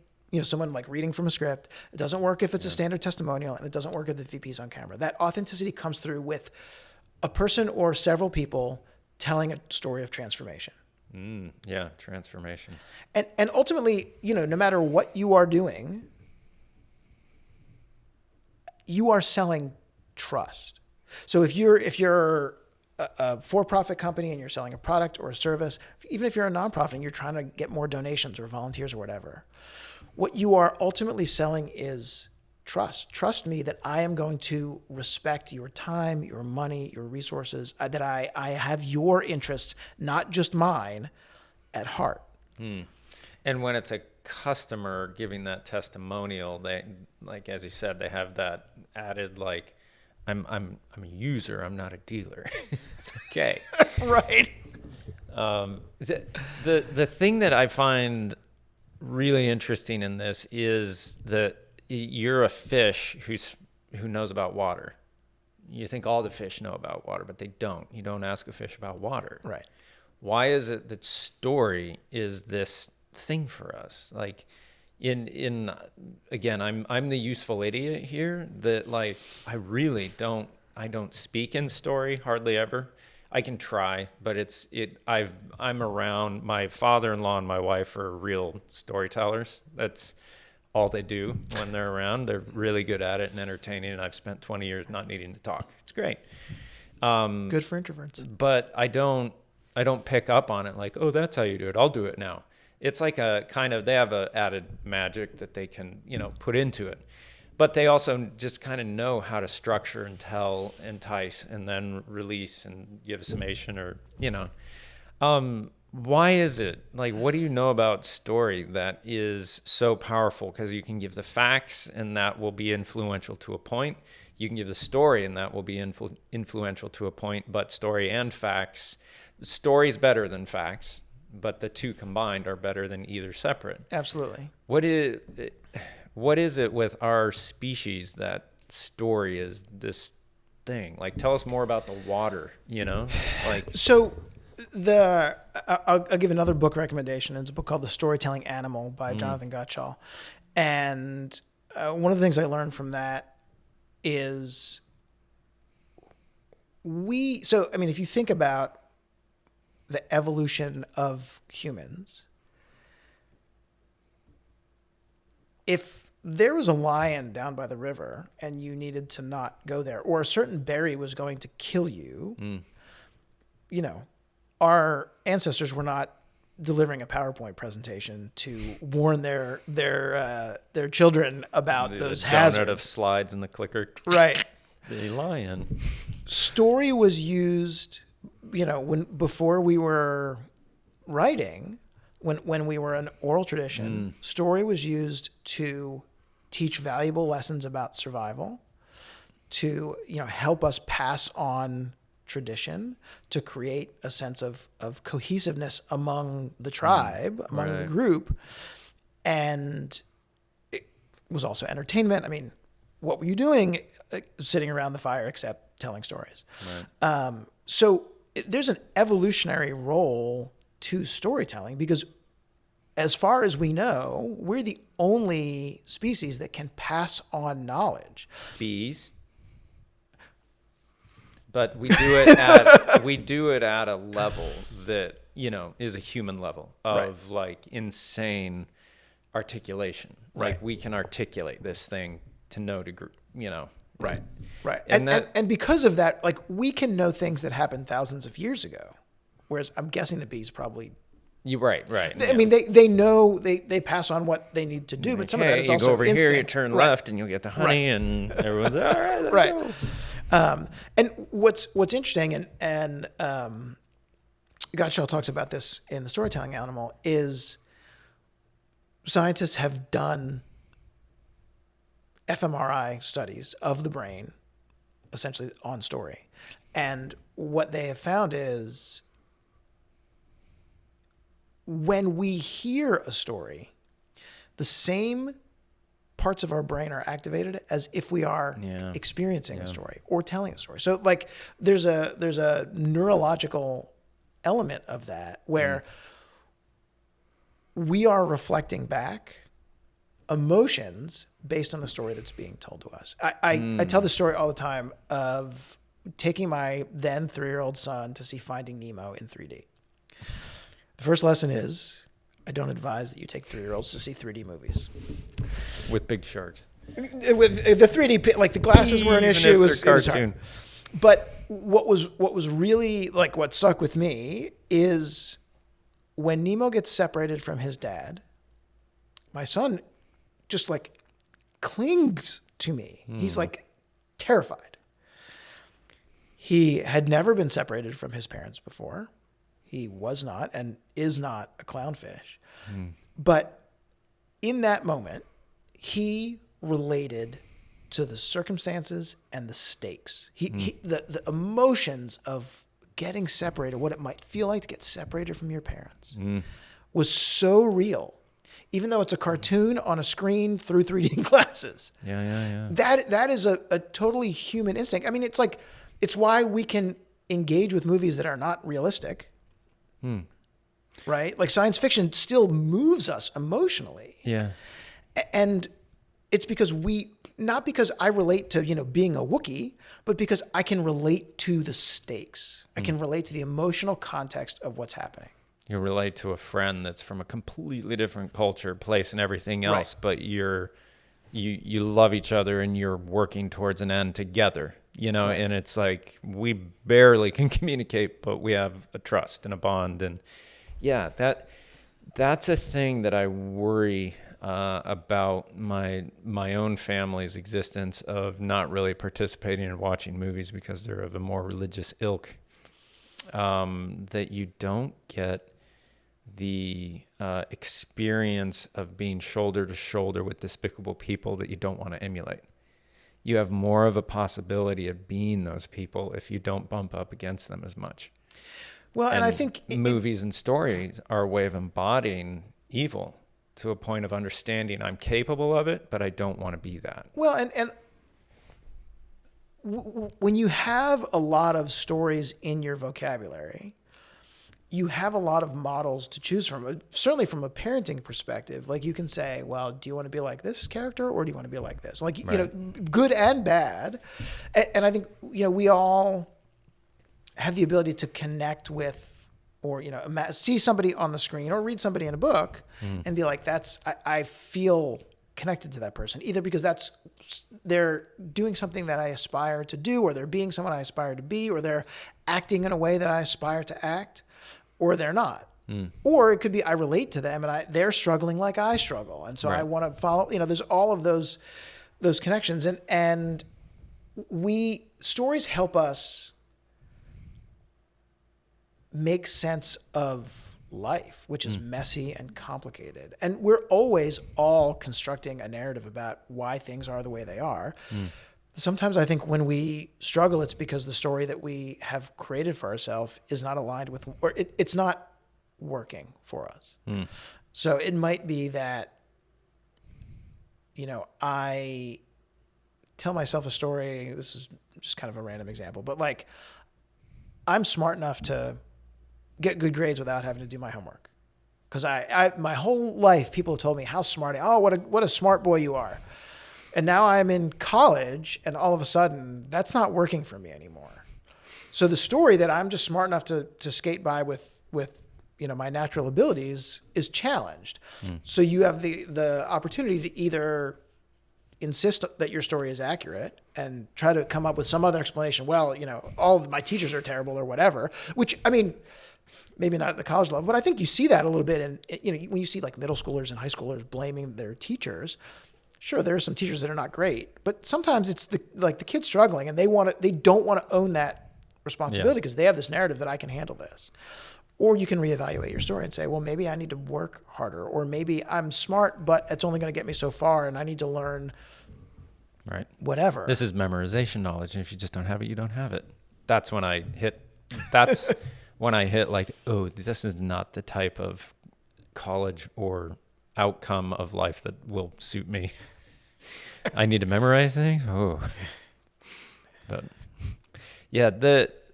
S2: someone like reading from a script. It doesn't work if it's a standard testimonial, and it doesn't work if the VP's on camera. That authenticity comes through with a person or several people telling a story of transformation. Transformation. And ultimately, no matter what you are doing, you are selling trust. So if you're a for-profit company and you're selling a product or a service, even if you're a nonprofit and you're trying to get more donations or volunteers or whatever, what you are ultimately selling is Trust me that I am going to respect your time, your money, your resources, that I have your interests, not just mine, at heart.
S1: And when it's a customer giving that testimonial, they, like, as you said, they have that added, like, I'm a user, I'm not a dealer. It's okay.
S2: Right.
S1: The thing that I find really interesting in this is that you're a fish who knows about water. You think all the fish know about water, but they don't. You don't ask a fish about water.
S2: Right.
S1: Why is it that story is this thing for us? Like, in again, I'm the useful idiot here, that, like, I don't speak in story hardly ever. I can try, but I'm around, my father-in-law and my wife are real storytellers. That's all they do when they're around. They're really good at it and entertaining, and I've spent 20 years not needing to talk. It's great.
S2: Good for introverts.
S1: But I don't pick up on it like, oh, that's how you do it, I'll do it now. It's like a kind of, they have a added magic that they can, put into it. But they also just kind of know how to structure and tell, entice, and then release and give summation, or, why is it, like, what do you know about story that is so powerful? Because you can give the facts and that will be influential to a point. You can give the story and that will be influential to a point, but story and facts, story's better than facts, but the two combined are better than either separate.
S2: Absolutely.
S1: What is it with our species that story is this thing? Like, tell us more about the water, Like,
S2: so I'll give another book recommendation. It's a book called The Storytelling Animal by Jonathan Gottschall. And one of the things I learned from that is if you think about the evolution of humans, if there was a lion down by the river and you needed to not go there, or a certain berry was going to kill you, our ancestors were not delivering a PowerPoint presentation to warn their children about those hazards.
S1: Donut of slides in the clicker.
S2: Right.
S1: The lion.
S2: Story was used, before we were writing, when we were an oral tradition, story was used to teach valuable lessons about survival, to, help us pass on tradition, to create a sense of cohesiveness among the tribe, among the group. And it was also entertainment. I mean, what were you doing sitting around the fire except telling stories? Right. So there's an evolutionary role to storytelling, because as far as we know, we're the only species that can pass on knowledge.
S1: Bees. But we do it at a level that, is a human level of like insane articulation. Right. Like, we can articulate this thing to no degree, Right.
S2: Right. And because of that, like, we can know things that happened thousands of years ago, whereas I'm guessing the bees probably.
S1: You're right.
S2: I mean, they know, they pass on what they need to do, but some of that is also
S1: you go over
S2: instinct.
S1: here, you turn left, and you'll get the honey, and everyone's all right. Let's go.
S2: And what's interesting, and Gottschall talks about this in The Storytelling Animal, is scientists have done fMRI studies of the brain, essentially on story. And what they have found is when we hear a story, the same parts of our brain are activated as if we are experiencing a story or telling a story. So, like, there's a neurological element of that where we are reflecting back emotions based on the story that's being told to us. I tell the story all the time of taking my then 3-year-old son to see Finding Nemo in 3D. The first lesson is, I don't advise that you take 3-year-olds to see 3D movies.
S1: With big sharks.
S2: With the 3D, like, the glasses were an issue. It was cartoon. But what was really, like, what stuck with me is when Nemo gets separated from his dad, my son just, like, clings to me. He's like terrified. He had never been separated from his parents before. He was not and is not a clownfish. But in that moment, he related to the circumstances and the stakes. The emotions of getting separated, what it might feel like to get separated from your parents, was so real. Even though it's a cartoon on a screen through 3D glasses.
S1: Yeah.
S2: That is a totally human instinct. I mean, it's why we can engage with movies that are not realistic. Right? Like science fiction still moves us emotionally.
S1: Yeah.
S2: And it's because not because I relate to, being a Wookiee, but because I can relate to the stakes. I can relate to the emotional context of what's happening.
S1: You relate to a friend that's from a completely different culture, place, and everything else, but you love each other and you're working towards an end together, and it's like we barely can communicate, but we have a trust and a bond. And yeah, that's a thing that I worry about my own family's existence of not really participating in watching movies because they're of a more religious ilk, that you don't get the experience of being shoulder to shoulder with despicable people that you don't want to emulate. You have more of a possibility of being those people if you don't bump up against them as much.
S2: Well, and I think
S1: movies and stories are a way of embodying evil to a point of understanding I'm capable of it, but I don't want to be that.
S2: Well, and when you have a lot of stories in your vocabulary, you have a lot of models to choose from. Certainly from a parenting perspective, like you can say, well, do you want to be like this character or do you want to be like this? Like, good and bad. And I think, we all have the ability to connect with, or, see somebody on the screen or read somebody in a book and be like, I feel connected to that person, either because they're doing something that I aspire to do, or they're being someone I aspire to be, or they're acting in a way that I aspire to act, or they're not. Or it could be I relate to them and they're struggling like I struggle. And so I want to follow, there's all of those connections. And stories help us make sense of life, which is messy and complicated. And we're always all constructing a narrative about why things are the way they are. Sometimes I think when we struggle, it's because the story that we have created for ourselves is not aligned with, or it's not working for us. So it might be that, I tell myself a story. This is just kind of a random example, but like I'm smart enough to get good grades without having to do my homework. Because I my whole life, people have told me how smart what a smart boy you are. And now I'm in college, and all of a sudden, that's not working for me anymore. So the story that I'm just smart enough to skate by with my natural abilities is challenged. So you have the opportunity to either insist that your story is accurate and try to come up with some other explanation. Well, all of my teachers are terrible or whatever, which, I mean, maybe not at the college level, but I think you see that a little bit. And, when you see like middle schoolers and high schoolers blaming their teachers, sure, there are some teachers that are not great, but sometimes it's the kid struggling and they don't want to own that responsibility because they have this narrative that I can handle this. Or you can reevaluate your story and say, well, maybe I need to work harder, or maybe I'm smart, but it's only going to get me so far and I need to learn whatever.
S1: This is memorization knowledge. And if you just don't have it, you don't have it. That's when I hit like, oh, this is not the type of college or outcome of life that will suit me. I need to memorize things. Oh, but yeah,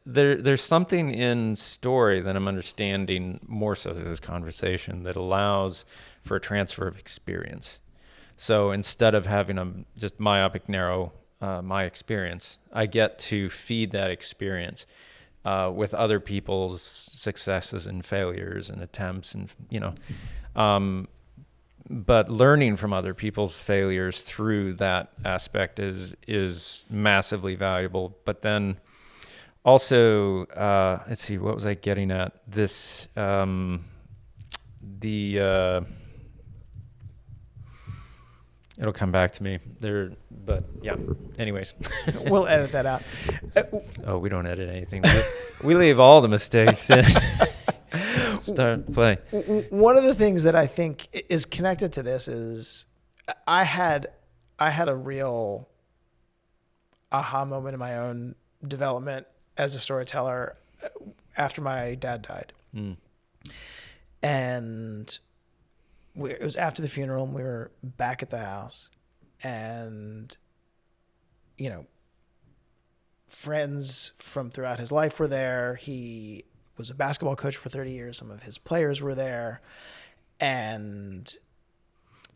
S1: there's something in story that I'm understanding more so through this conversation that allows for a transfer of experience. So instead of having a just myopic, narrow my experience, I get to feed that experience with other people's successes and failures and attempts, and but learning from other people's failures through that aspect is massively valuable. But then also, let's see, what was I getting at? This, It'll come back to me there, but yeah. Anyways,
S2: We'll edit that out.
S1: oh, we don't edit anything. We leave all the mistakes in. Start play.
S2: One of the things that I think is connected to this is I had a real aha moment in my own development as a storyteller after my dad died. And it was after the funeral, and we were back at the house, and, you know, friends from throughout his life were there. He was a basketball coach for 30 years. Some of his players were there. And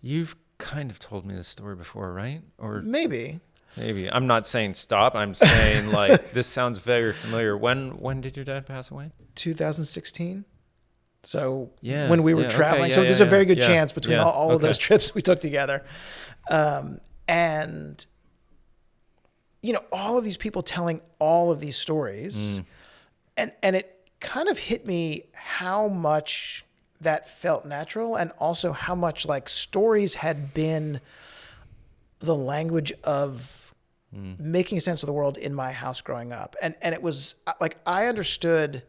S1: You've kind of told me this story before, right? Or
S2: maybe.
S1: I'm not saying stop. I'm saying like this sounds very familiar. When did your dad pass away?
S2: 2016. So
S1: Yeah,
S2: when we were
S1: yeah, okay,
S2: traveling,
S1: yeah,
S2: so
S1: yeah,
S2: there's a
S1: yeah,
S2: very good
S1: yeah,
S2: chance between
S1: yeah,
S2: all of
S1: okay.
S2: those trips we took together. And, you know, all of these people telling all of these stories, and it kind of hit me how much that felt natural, and also how much like stories had been the language of making sense of the world in my house growing up. And it was like, I understood.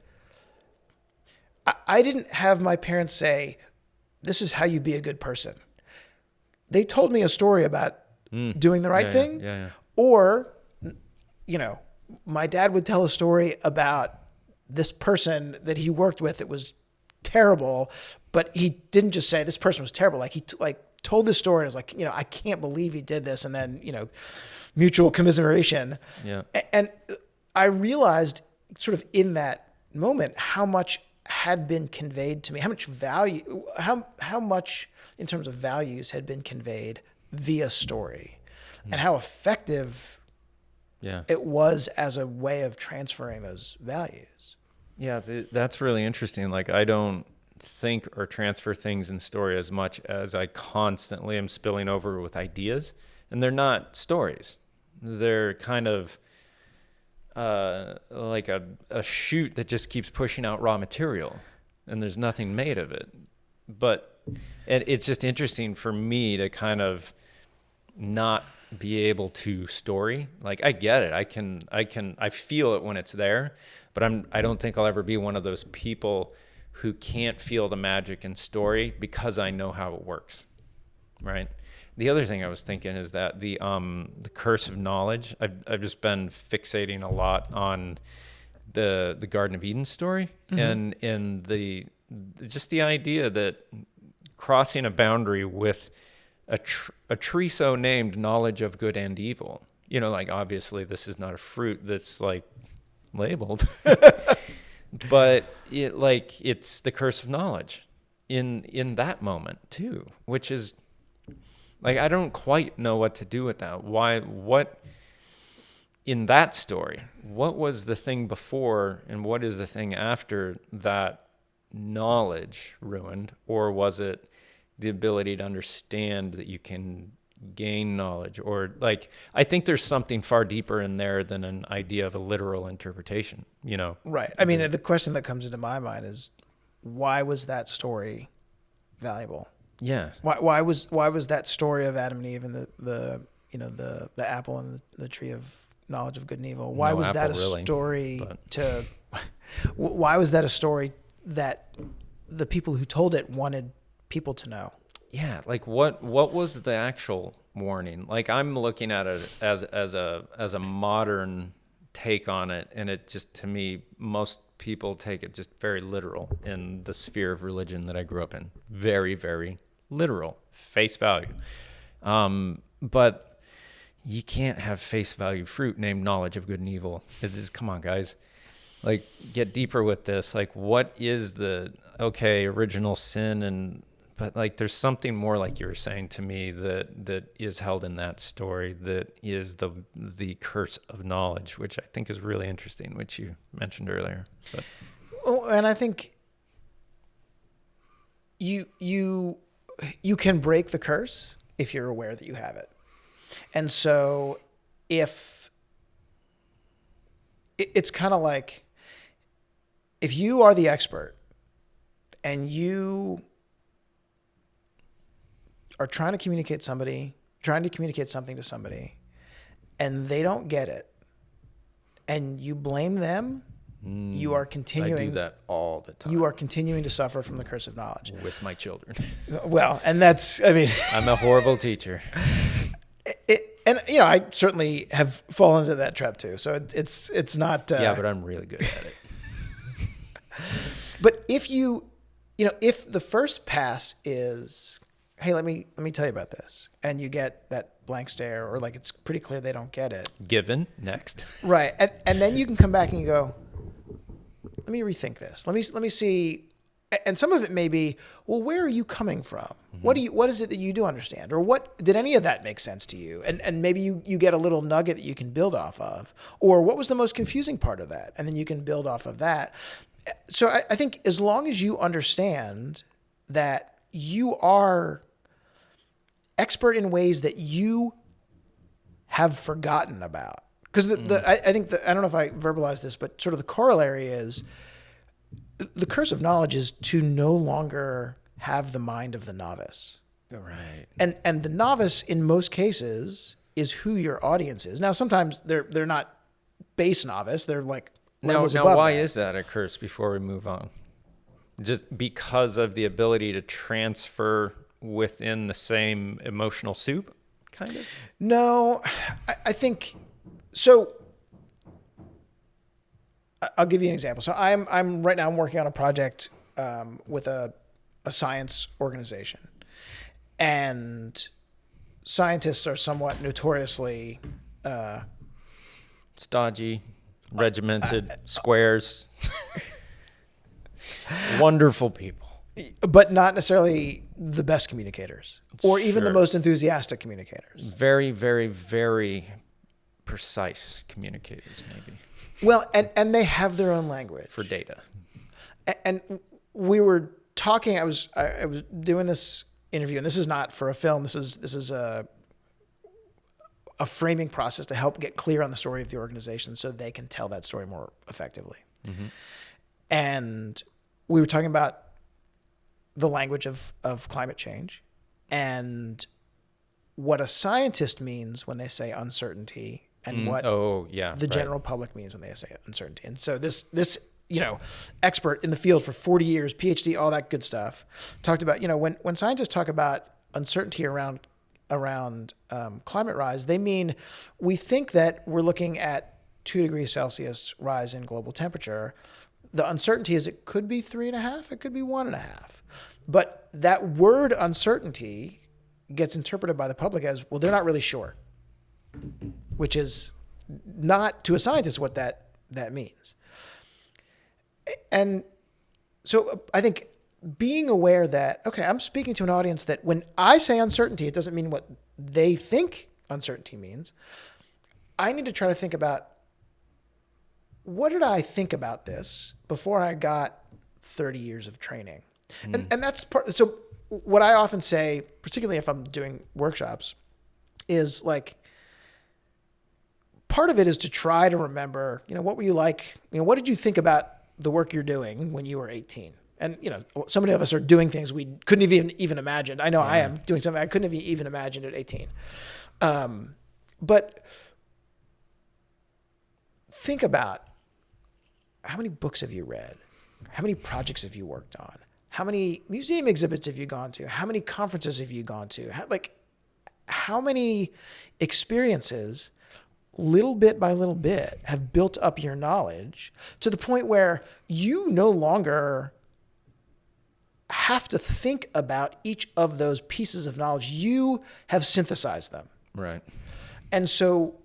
S2: I didn't have my parents say, this is how you be a good person. They told me a story about doing the right thing.
S1: Yeah.
S2: Or, you know, my dad would tell a story about this person that he worked with that was terrible, but he didn't just say this person was terrible. Like he told this story and was like, you know, I can't believe he did this. And then, you know, mutual commiseration.
S1: Yeah.
S2: And I realized sort of in that moment how much had been conveyed to me, how much value, how much in terms of values had been conveyed via story, and how effective it was as a way of transferring those values.
S1: Yeah, that's really interesting. Like, I don't think or transfer things in story as much as I constantly am spilling over with ideas. And they're not stories. They're kind of like a chute that just keeps pushing out raw material, and there's nothing made of it. But it's just interesting for me to kind of not be able to story. Like, I get it. I feel it when it's there, but I don't think I'll ever be one of those people who can't feel the magic in story because I know how it works. Right. The other thing I was thinking is that the curse of knowledge. I've just been fixating a lot on the Garden of Eden story, and the idea that crossing a boundary with a tree so named, knowledge of good and evil. You know, like, obviously this is not a fruit that's like labeled, but it's the curse of knowledge in that moment too, which is like, I don't quite know what to do with that. What in that story, what was the thing before and what is the thing after that knowledge ruined? Or was it the ability to understand that you can gain knowledge? Or like, I think there's something far deeper in there than an idea of a literal interpretation, you know?
S2: Right. I mean, the question that comes into my mind is, why was that story valuable?
S1: Yeah.
S2: Why was that story of Adam and Eve and the apple and the tree of knowledge of good and evil? Why was that a story to? Why was that a story that the people who told it wanted people to know?
S1: Yeah, like what was the actual warning? Like, I'm looking at it as a modern take on it, and it just, to me, most people take it just very literal in the sphere of religion that I grew up in. Very, very literal, face value. But you can't have face value fruit named knowledge of good and evil. It is, come on, guys. Like, get deeper with this. Like, what is the original sin? But like, there's something more, like you were saying to me, that is held in that story, that is the curse of knowledge, which I think is really interesting, which you mentioned earlier. But.
S2: Oh, and I think you can break the curse if you're aware that you have it. And so if it's kind of like, if you are the expert and you are trying to communicate somebody trying to communicate something to somebody and they don't get it and you blame them, you are continuing.
S1: I do that all the time.
S2: You are continuing to suffer from the curse of knowledge.
S1: With my children.
S2: Well, and that's, I mean.
S1: I'm a horrible teacher.
S2: And, you know, I certainly have fallen into that trap too. So it's not.
S1: Yeah, but I'm really good at it.
S2: But if if the first pass is, hey, let me tell you about this, and you get that blank stare, or like it's pretty clear they don't get it.
S1: Given, next.
S2: Right, and then you can come back and you go, let me rethink this. Let me see. And some of it may be, well, where are you coming from? Mm-hmm. What is it that you do understand? Or what did any of that make sense to you? And maybe you get a little nugget that you can build off of. Or what was the most confusing part of that? And then you can build off of that. So I think as long as you understand that you are expert in ways that you have forgotten about. Because I think I don't know if I verbalized this, but sort of the corollary is, the curse of knowledge is to no longer have the mind of the novice.
S1: Right.
S2: And the novice in most cases is who your audience is. Now, sometimes they're not base novice. They're like levels above.
S1: Now why
S2: that.
S1: is that a curse before we move on? Just because of the ability to transfer within the same emotional soup, kind of?
S2: No, I think so. I'll give you an example. So I'm right now, I'm working on a project with a science organization, and scientists are somewhat notoriously
S1: stodgy, regimented, squares, wonderful people,
S2: but not necessarily the best communicators, or even the most enthusiastic communicators.
S1: Very, very, very precise communicators, maybe.
S2: Well, and they have their own language
S1: for data.
S2: And we were talking. I was doing this interview, and this is not for a film. This is a framing process to help get clear on the story of the organization, so they can tell that story more effectively. Mm-hmm. And we were talking about the language of climate change and what a scientist means when they say uncertainty. And what the general public means when they say uncertainty. And so this expert in the field for 40 years, PhD, all that good stuff, talked about, when scientists talk about uncertainty around climate rise, they mean we think that we're looking at 2 degrees Celsius rise in global temperature. The uncertainty is it could be 3.5, it could be 1.5. But that word uncertainty gets interpreted by the public as, well, they're not really sure, which is not to a scientist what that means. And so I think being aware that, okay, I'm speaking to an audience that when I say uncertainty, it doesn't mean what they think uncertainty means. I need to try to think about, what did I think about this before I got 30 years of training? And that's part. So what I often say, particularly if I'm doing workshops, is like, part of it is to try to remember, what were you like? What did you think about the work you're doing when you were 18? And, so many of us are doing things we couldn't have even imagined. I know I am doing something I couldn't have even imagined at 18. But think about, how many books have you read? How many projects have you worked on? How many museum exhibits have you gone to? How many conferences have you gone to? How many experiences, little bit by little bit, have built up your knowledge to the point where you no longer have to think about each of those pieces of knowledge. You have synthesized them.
S1: Right.
S2: And so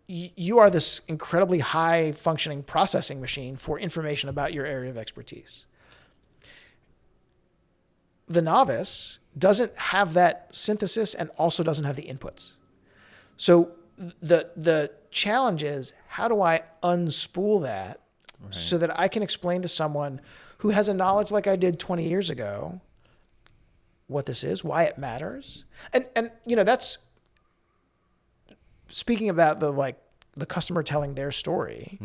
S2: you are this incredibly high functioning processing machine for information about your area of expertise. The novice doesn't have that synthesis and also doesn't have the inputs. So the challenge is, how do I unspool that so that I can explain to someone who has a knowledge like I did 20 years ago what this is, why it matters? And that's speaking about the customer telling their story.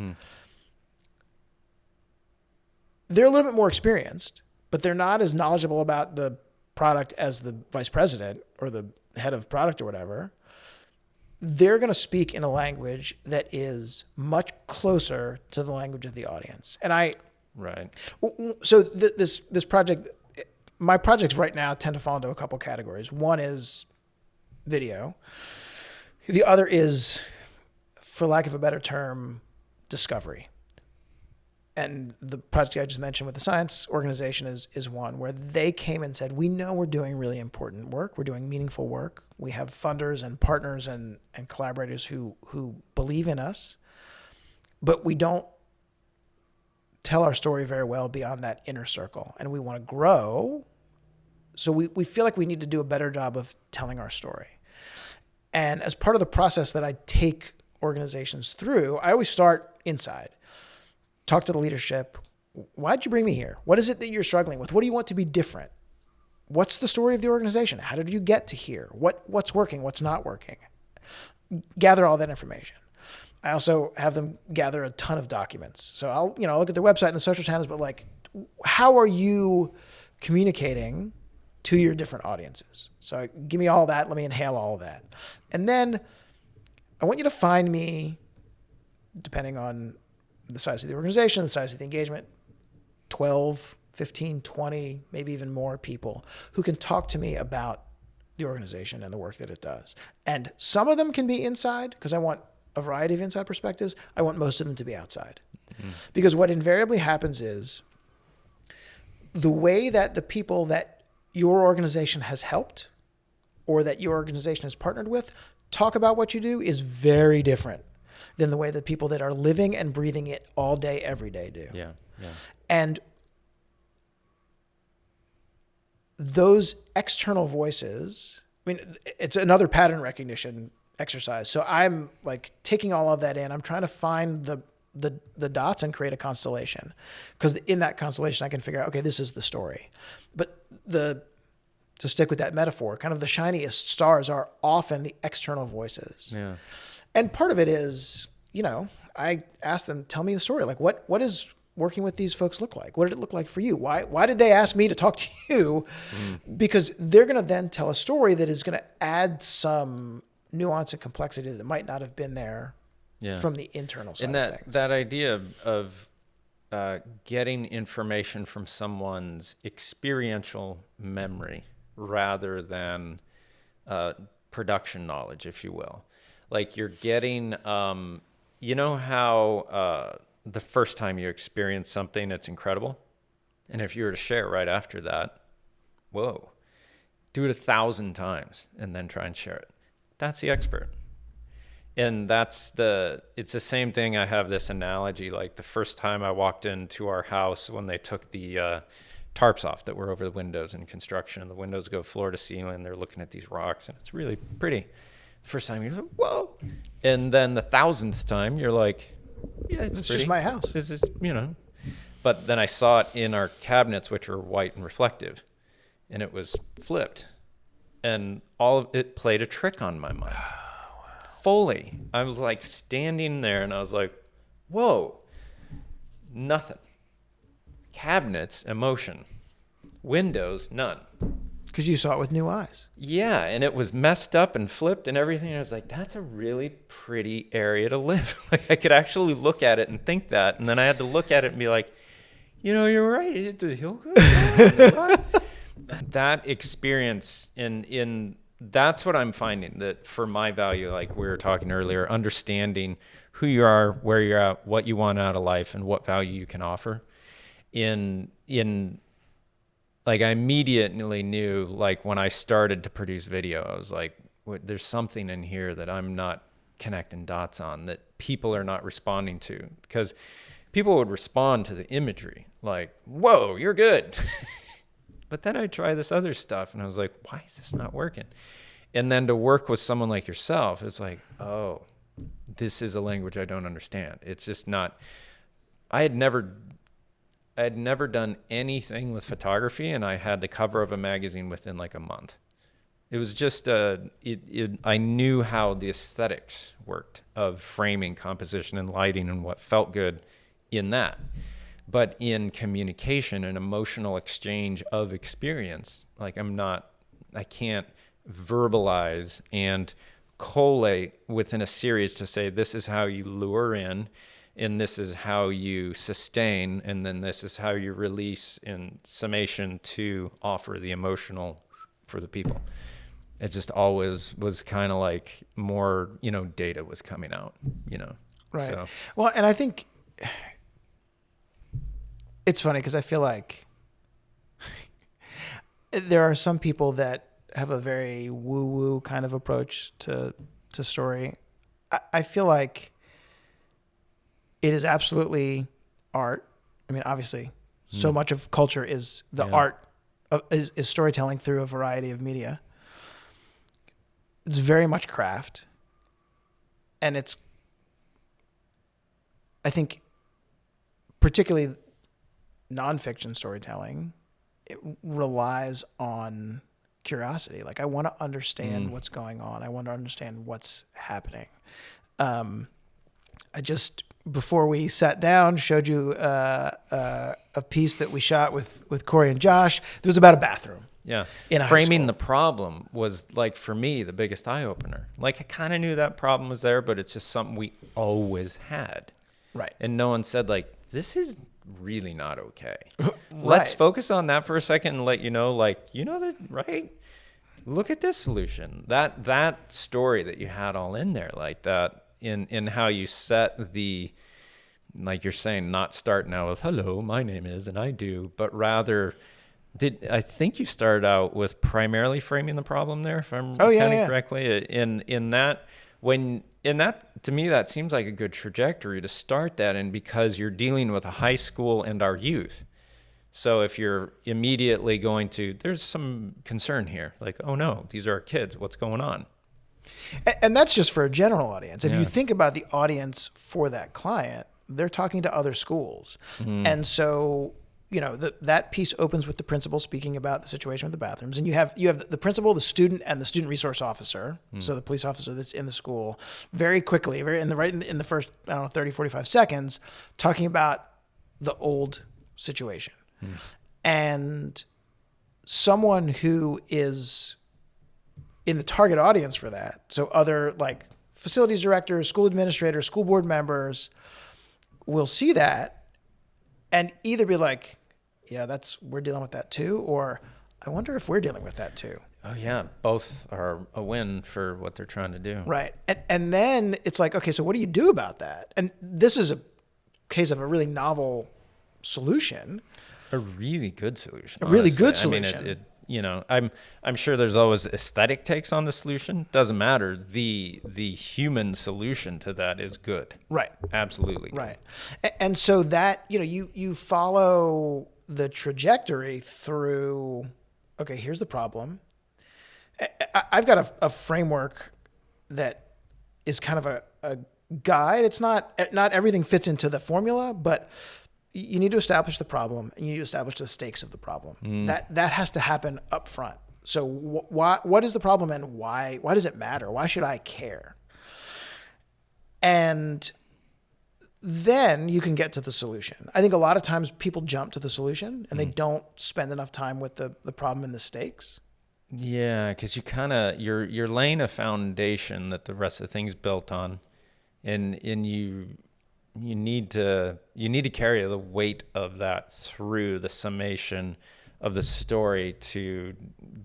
S2: They're a little bit more experienced, but they're not as knowledgeable about the product as the vice president or the head of product or whatever, they're going to speak in a language that is much closer to the language of the audience. And
S1: Right.
S2: so this project, my projects right now tend to fall into a couple categories. One is video. The other is, for lack of a better term, discovery. And the project I just mentioned with the science organization is one where they came and said, we know we're doing really important work. We're doing meaningful work. We have funders and partners and collaborators who believe in us, but we don't tell our story very well beyond that inner circle. And we want to grow. So we feel like we need to do a better job of telling our story. And as part of the process that I take organizations through, I always start inside. Talk to the leadership. Why'd you bring me here? What is it that you're struggling with? What do you want to be different? What's the story of the organization? How did you get to here? What's working? What's not working? Gather all that information. I also have them gather a ton of documents. So I'll look at their website and the social channels, but like, how are you communicating to your different audiences? So give me all that. Let me inhale all of that. And then I want you to find me, depending on the size of the organization, the size of the engagement, 12, 15, 20, maybe even more people who can talk to me about the organization and the work that it does. And some of them can be inside because I want a variety of inside perspectives. I want most of them to be outside. Mm-hmm. Because what invariably happens is the way that the people that your organization has helped or that your organization has partnered with talk about what you do is very different than the way that people that are living and breathing it all day, every day do.
S1: Yeah.
S2: And those external voices, I mean, it's another pattern recognition exercise. So I'm like taking all of that in. I'm trying to find the dots and create a constellation, because in that constellation I can figure out, okay, this is the story. But to stick with that metaphor, kind of the shiniest stars are often the external voices.
S1: Yeah.
S2: And part of it is, I asked them, tell me the story. Like, what is working with these folks look like? What did it look like for you? Why did they ask me to talk to you? Because they're going to then tell a story that is going to add some nuance and complexity that might not have been there from the internal side of things.
S1: That idea of getting information from someone's experiential memory rather than production knowledge, if you will. Like you're getting, how the first time you experience something that's incredible, and if you were to share right after that, whoa, do it 1,000 times and then try and share it. That's the expert. And it's the same thing. I have this analogy, like the first time I walked into our house when they took the tarps off that were over the windows in construction, and the windows go floor to ceiling, they're looking at these rocks and it's really pretty. First time you're like, whoa. And then the 1,000th time you're like, yeah, it's pretty.
S2: Just my house.
S1: This is, But then I saw it in our cabinets, which are white and reflective, and it was flipped. And all of it played a trick on my mind. Fully. I was like standing there and I was like, whoa, nothing. Cabinets, emotion. Windows, none.
S2: Because you saw it with new eyes.
S1: Yeah, and it was messed up and flipped and everything. I was like, that's a really pretty area to live. Like I could actually look at it and think that. And then I had to look at it and be like, you're right. It did heal good. That experience that's what I'm finding, that for my value, like we were talking earlier, understanding who you are, where you're at, what you want out of life, and what value you can offer. Like I immediately knew, like when I started to produce video, I was like, there's something in here that I'm not connecting dots on, that people are not responding to, because people would respond to the imagery like, whoa, you're good. But then I try this other stuff and I was like, why is this not working? And then to work with someone like yourself, it's like, oh, this is a language I don't understand. It's just not, I had never done anything with photography, and I had the cover of a magazine within like a month. It was just, I knew how the aesthetics worked of framing, composition, and lighting, and what felt good in that. but in communication and emotional exchange of experience, like I can't verbalize and collate within a series to say, this is how you lure in, and this is how you sustain, and then this is how you release in summation to offer the emotional for the people. It just always was kind of like more, data was coming out,
S2: Right.
S1: So.
S2: Well, and I think it's funny because I feel like there are some people that have a very woo-woo kind of approach to story. I feel like it is absolutely art. I mean, obviously, so much of culture is the art, is storytelling through a variety of media. It's very much craft. And it's, I think, particularly nonfiction storytelling, it relies on curiosity. Like, I want to understand what's going on. I want to understand what's happening. I just, before we sat down, showed you a piece that we shot with Corey and Josh. It was about a bathroom.
S1: Yeah.
S2: In a high
S1: Framing
S2: school.
S1: the problem was, like, for me, the biggest eye opener. Like, I kind of knew that problem was there, but it's just something we always had.
S2: Right.
S1: And no one said, like, this is really not okay.
S2: Right.
S1: Let's focus on that for a second and let you know, like, that, right? Look at this solution. That story that you had all in there, like that, in how you set the, like you're saying, not start now with, hello, my name is, and I do, but rather, I think you started out with primarily framing the problem there, if I'm counting correctly. In that, to me, that seems like a good trajectory to start that in, because you're dealing with a high school and our youth. So if you're immediately going to, there's some concern here, like, oh no, these are our kids, what's going on?
S2: And that's just for a general audience. If you think about the audience for that client, they're talking to other schools. And so, that piece opens with the principal speaking about the situation with the bathrooms. And you have the principal, the student, and the student resource officer. So the police officer that's in the school, very quickly, in the first, 30, 45 seconds, talking about the old situation. And someone who is in the target audience for that, so other like facilities directors, school administrators, school board members, will see that and either be like, yeah, we're dealing with that too, or I wonder if we're dealing with that too.
S1: Oh yeah, both are a win for what they're trying to do.
S2: Right. And then it's like, okay, so what do you do about that? And this is a case of a really novel solution.
S1: A really good solution.
S2: A really
S1: honestly.
S2: good solution.
S1: I mean, I'm sure there's always aesthetic takes on the solution. Doesn't matter. The human solution to that is good.
S2: Right.
S1: Absolutely.
S2: Right. And so that, you follow the trajectory through, okay, here's the problem. I've got a framework that is kind of a guide. It's not everything fits into the formula, but you need to establish the problem and you need to establish the stakes of the problem. That has to happen up front. So what is the problem and why does it matter? Why should I care? And then you can get to the solution. I think a lot of times people jump to the solution and they don't spend enough time with the problem and the stakes.
S1: Yeah, because you kind of you're laying a foundation that the rest of the thing's built on, and you need to carry the weight of that through the summation of the story. To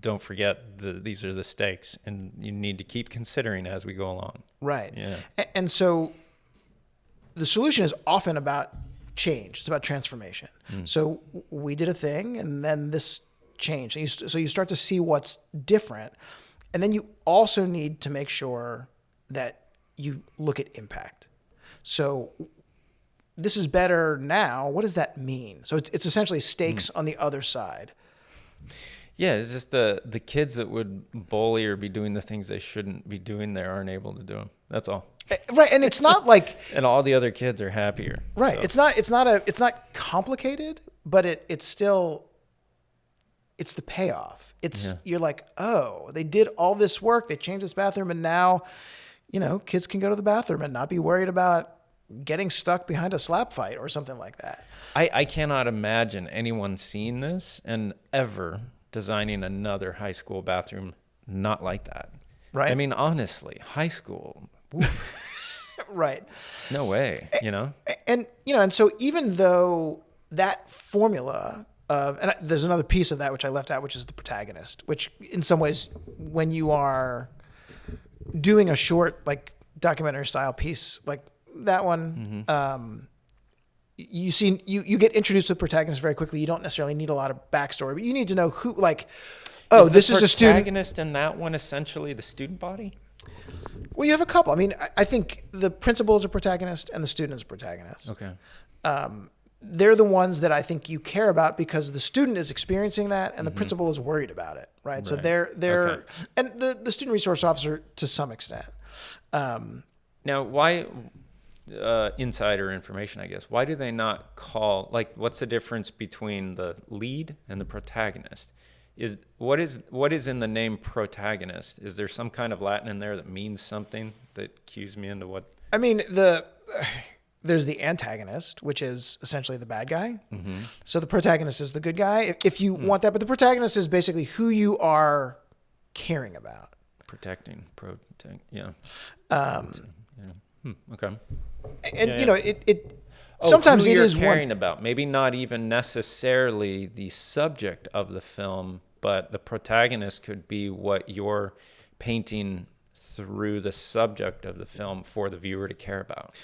S1: don't forget these are the stakes, and you need to keep considering as we go along.
S2: Right.
S1: Yeah.
S2: And so the solution is often about change. It's about transformation. So we did a thing, and then this changed. And so you start to see what's different, and then you also need to make sure that you look at impact. So this is better now. What does that mean? So it's essentially stakes on the other side.
S1: Yeah, it's just the kids that would bully or be doing the things they shouldn't be doing there aren't able to do them. That's all.
S2: Right, and it's not like
S1: and all the other kids are happier.
S2: right.
S1: So.
S2: It's not complicated, but it's still it's the payoff. You're like, oh, they did all this work. They changed this bathroom, and now, kids can go to the bathroom and not be worried about getting stuck behind a slap fight or something like that.
S1: I cannot imagine anyone seeing this and ever designing another high school bathroom not like that.
S2: Right.
S1: I mean, honestly, high school, oof,
S2: Right.
S1: no way, you know?
S2: And, and so even though that formula of, and there's another piece of that which I left out, which is the protagonist, which in some ways, when you are doing a short, like documentary style piece, like that one, you get introduced to the protagonist very quickly. You don't necessarily need a lot of backstory, but you need to know who, like, this is a student.
S1: The protagonist in that one essentially the student body?
S2: Well, you have a couple. I mean, I think the principal is a protagonist and the student is a protagonist.
S1: Okay.
S2: They're the ones that I think you care about because the student is experiencing that and the principal is worried about it, right? So they're
S1: Okay.
S2: and the student resource officer to some extent.
S1: Now, why insider information, I guess, why do they not call, like, what's the difference between the lead and the protagonist? What is in the name protagonist? Is there some kind of Latin in there that means something that cues me into what?
S2: I mean, there's the antagonist, which is essentially the bad guy. So the protagonist is the good guy, if you want that. But the protagonist is basically who you are caring about.
S1: Yeah. Okay.
S2: And
S1: Yeah.
S2: it sometimes
S1: who
S2: it
S1: you're
S2: is
S1: caring
S2: one.
S1: about. Maybe not even necessarily the subject of the film, but the protagonist could be what you're painting through the subject of the film for the viewer to care about.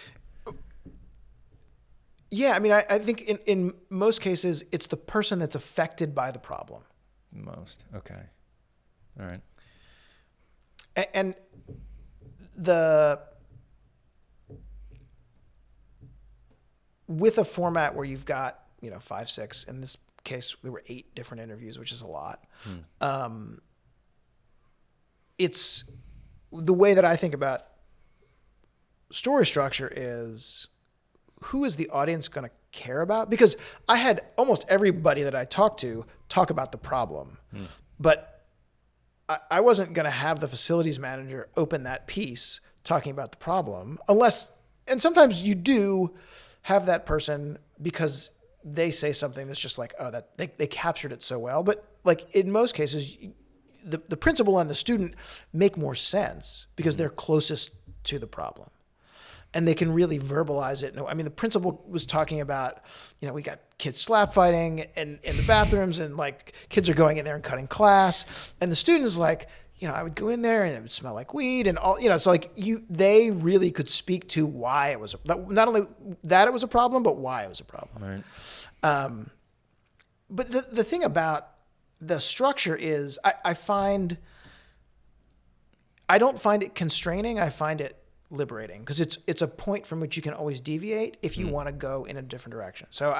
S2: Yeah, I mean, I think in most cases, it's the person that's affected by the problem.
S1: Okay. All right.
S2: And with a format where you've got, 5, 6, in this case, there were 8 different interviews, which is a lot. It's the way that I think about story structure is who is the audience going to care about? Because I had almost everybody that I talked to talk about the problem, but I wasn't going to have the facilities manager open that piece talking about the problem unless, and sometimes you do have that person because they say something that's just like, that they captured it so well. But like in most cases, the principal and the student make more sense because they're closest to the problem. And they can really verbalize it. I mean, the principal was talking about, we got kids slap fighting in the bathrooms and like kids are going in there and cutting class. And the student is like, I would go in there and it would smell like weed and all, so like they really could speak to why it was, not only that it was a problem, but why it was a problem.
S1: Right.
S2: But the thing about the structure is I don't find it constraining. I find it liberating because it's a point from which you can always deviate if you want to go in a different direction. So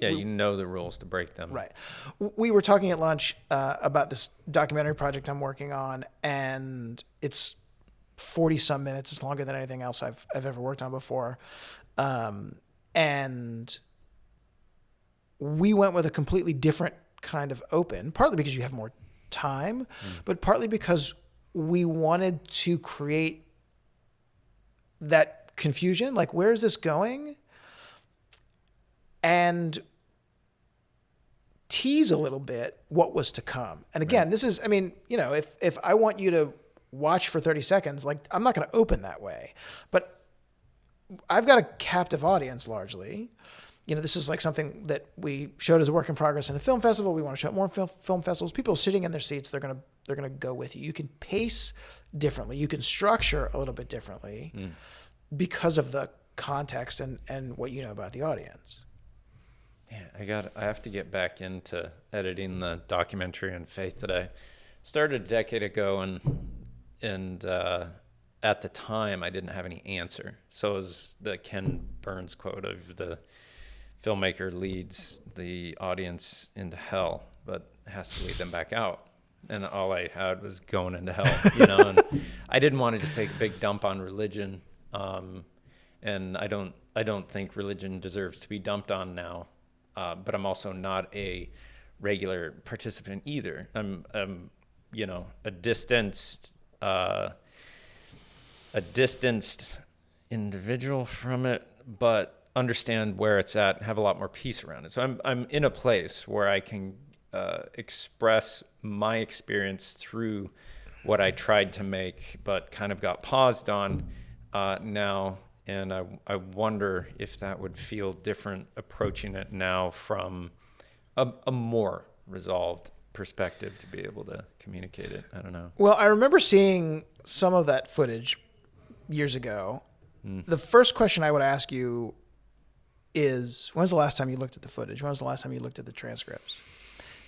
S1: you know the rules to break them.
S2: Right. We were talking at lunch about this documentary project I'm working on, and it's 40 some minutes. It's longer than anything else I've ever worked on before. And we went with a completely different kind of open, partly because you have more time, but partly because we wanted to create that confusion, like where is this going? And tease a little bit what was to come. And again, this is, I mean, if I want you to watch for 30 seconds, like I'm not going to open that way, but I've got a captive audience largely. This is like something that we showed as a work in progress in a film festival. We want to show it more film festivals. People sitting in their seats, they're going to go with you. You can pace differently. You can structure a little bit differently because of the context and what you know about the audience.
S1: Yeah, I have to get back into editing the documentary on faith that I started a decade ago, and at the time I didn't have any answer. So it was the Ken Burns quote of the filmmaker leads the audience into hell, but has to lead them back out. And all I had was going into hell, and I didn't want to just take a big dump on religion. And I don't think religion deserves to be dumped on now. But I'm also not a regular participant either. I'm a distanced individual from it, but understand where it's at, have a lot more peace around it. So I'm in a place where I can express my experience through what I tried to make, but kind of got paused on now. And I wonder if that would feel different approaching it now from a more resolved perspective to be able to communicate it. I don't know.
S2: Well, I remember seeing some of that footage years ago. The first question I would ask you is, when's the last time you looked at the footage? When was the last time you looked at the transcripts?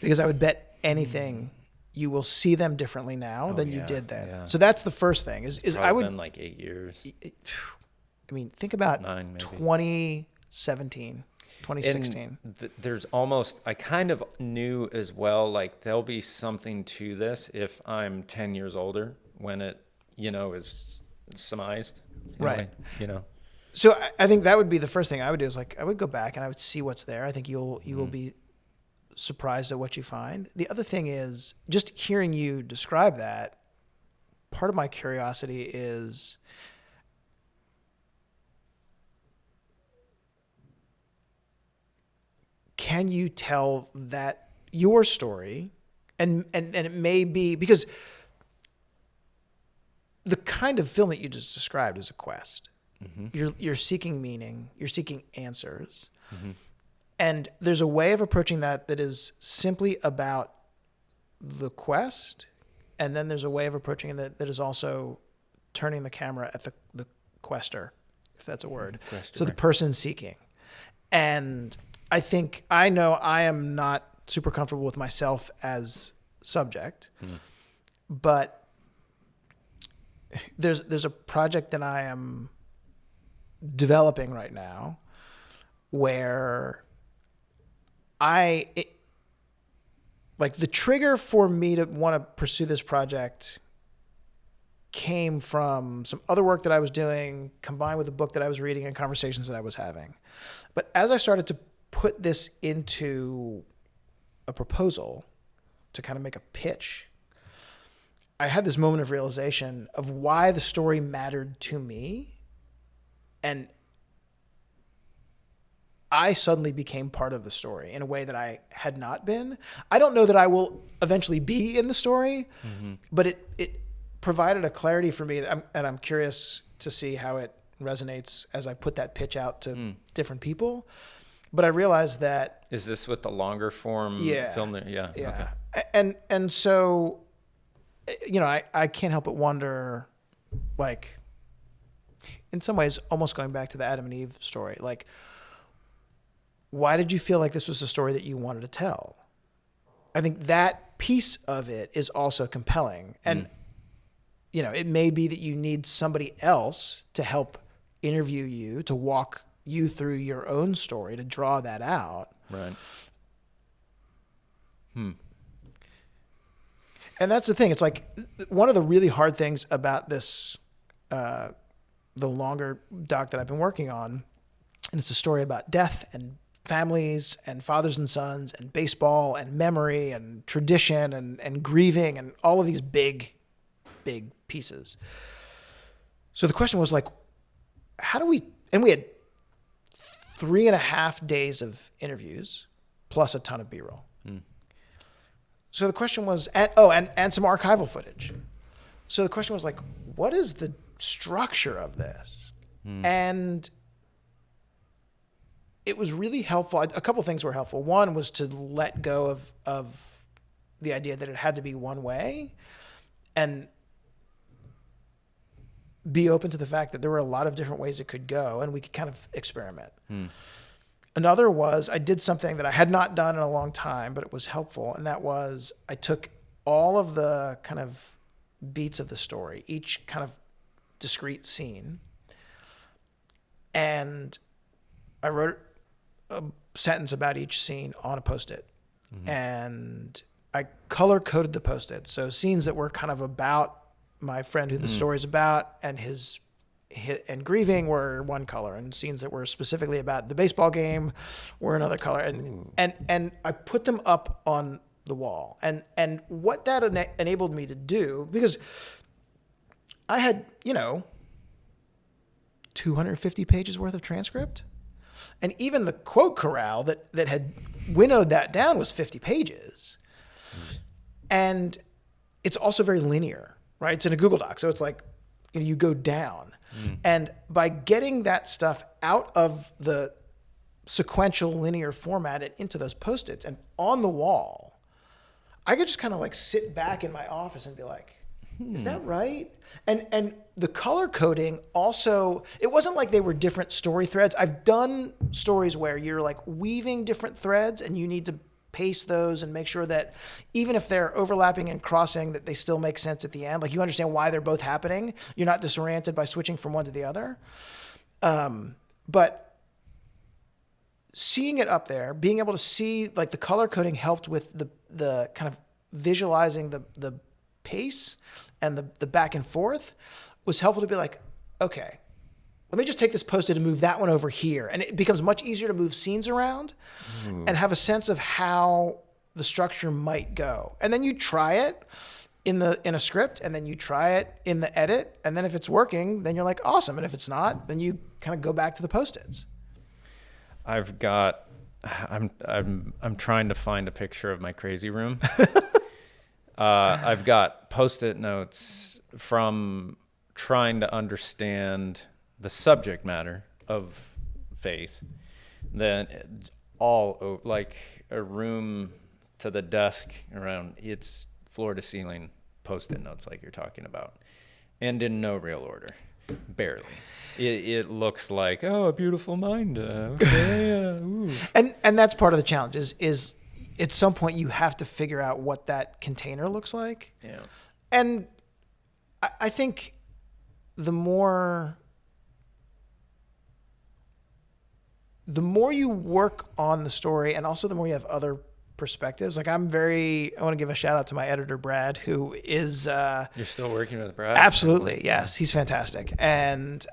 S2: Because I would bet anything you will see them differently now than you did then. Yeah. So that's the first thing. Is I would
S1: been like 8 years.
S2: I mean, think about
S1: 9 maybe.
S2: 2017. 2016.
S1: There's almost, I kind of knew as well, like there'll be something to this if I'm 10 years older when it, is surmised.
S2: Right.
S1: Way,
S2: So I think that would be the first thing I would do is like, I would go back and I would see what's there. I think you will be surprised at what you find. The other thing is just hearing you describe that, part of my curiosity is, can you tell that your story, and it may be because the kind of film that you just described is a quest. Mm-hmm. You're seeking meaning, you're seeking answers, and there's a way of approaching that is simply about the quest, and then there's a way of approaching it that is also turning the camera at the quester, if that's a word. So the person seeking, and I know I am not super comfortable with myself as subject, but there's a project that I am developing right now where like the trigger for me to want to pursue this project came from some other work that I was doing combined with a book that I was reading and conversations that I was having. But as I started to put this into a proposal to kind of make a pitch, I had this moment of realization of why the story mattered to me. And I suddenly became part of the story in a way that I had not been. I don't know that I will eventually be in the story, but it provided a clarity for me. And I'm curious to see how it resonates as I put that pitch out to different people. But I realized that...
S1: Is this with the longer form film? Yeah.
S2: Okay. And so, I can't help but wonder, like, in some ways, almost going back to the Adam and Eve story, like, why did you feel like this was a story that you wanted to tell? I think that piece of it is also compelling. And, it may be that you need somebody else to help interview you, to walk you through your own story, to draw that out.
S1: Right.
S2: And that's the thing. It's like one of the really hard things about this, the longer doc that I've been working on, and it's a story about death and families and fathers and sons and baseball and memory and tradition and grieving and all of these big pieces. So the question was like, and we had 3.5 days of interviews plus a ton of B-roll. So the question was, and some archival footage. So the question was like, what is the structure of this? And it was really helpful. A couple things were helpful. One was to let go of the idea that it had to be one way and be open to the fact that there were a lot of different ways it could go and we could kind of experiment. Another was I did something that I had not done in a long time, but it was helpful. And that was I took all of the kind of beats of the story, each kind of discrete scene, and I wrote a sentence about each scene on a Post-it. And I color coded the Post-it. So scenes that were kind of about my friend who the story's about and his and grieving were one color, and scenes that were specifically about the baseball game were another color. And I put them up on the wall. And what that enabled me to do, because I had, 2 250 pages worth of transcript. And even the quote corral that had winnowed that down was 50 pages. And it's also very linear, right? It's in a Google Doc. So it's like, you go down. And by getting that stuff out of the sequential linear format and into those Post-its and on the wall, I could just kind of like sit back in my office and be like, is that right? And the color coding also, it wasn't like they were different story threads. I've done stories where you're like weaving different threads and you need to paste those and make sure that even if they're overlapping and crossing, that they still make sense at the end. Like you understand why they're both happening. You're not disoriented by switching from one to the other. But seeing it up there, being able to see like the color coding helped with the kind of visualizing the pace and the back and forth was helpful to be like, okay, let me just take this Post-it and move that one over here. And it becomes much easier to move scenes around and have a sense of how the structure might go. And then you try it in a script, and then you try it in the edit. And then if it's working, then you're like, awesome. And if it's not, then you kind of go back to the Post-its.
S1: I'm trying to find a picture of my crazy room. I've got Post-it notes from trying to understand the subject matter of faith, then all like a room to the desk around, it's floor to ceiling Post-it notes like you're talking about, and in no real order, barely. It looks like, oh, a beautiful mind. Okay, ooh.
S2: And that's part of the challenge is at some point you have to figure out what that container looks like.
S1: Yeah.
S2: And I think the more you work on the story, and also the more you have other perspectives. Like I want to give a shout out to my editor, Brad, who is...
S1: You're still working with Brad?
S2: Absolutely, yes. He's fantastic. And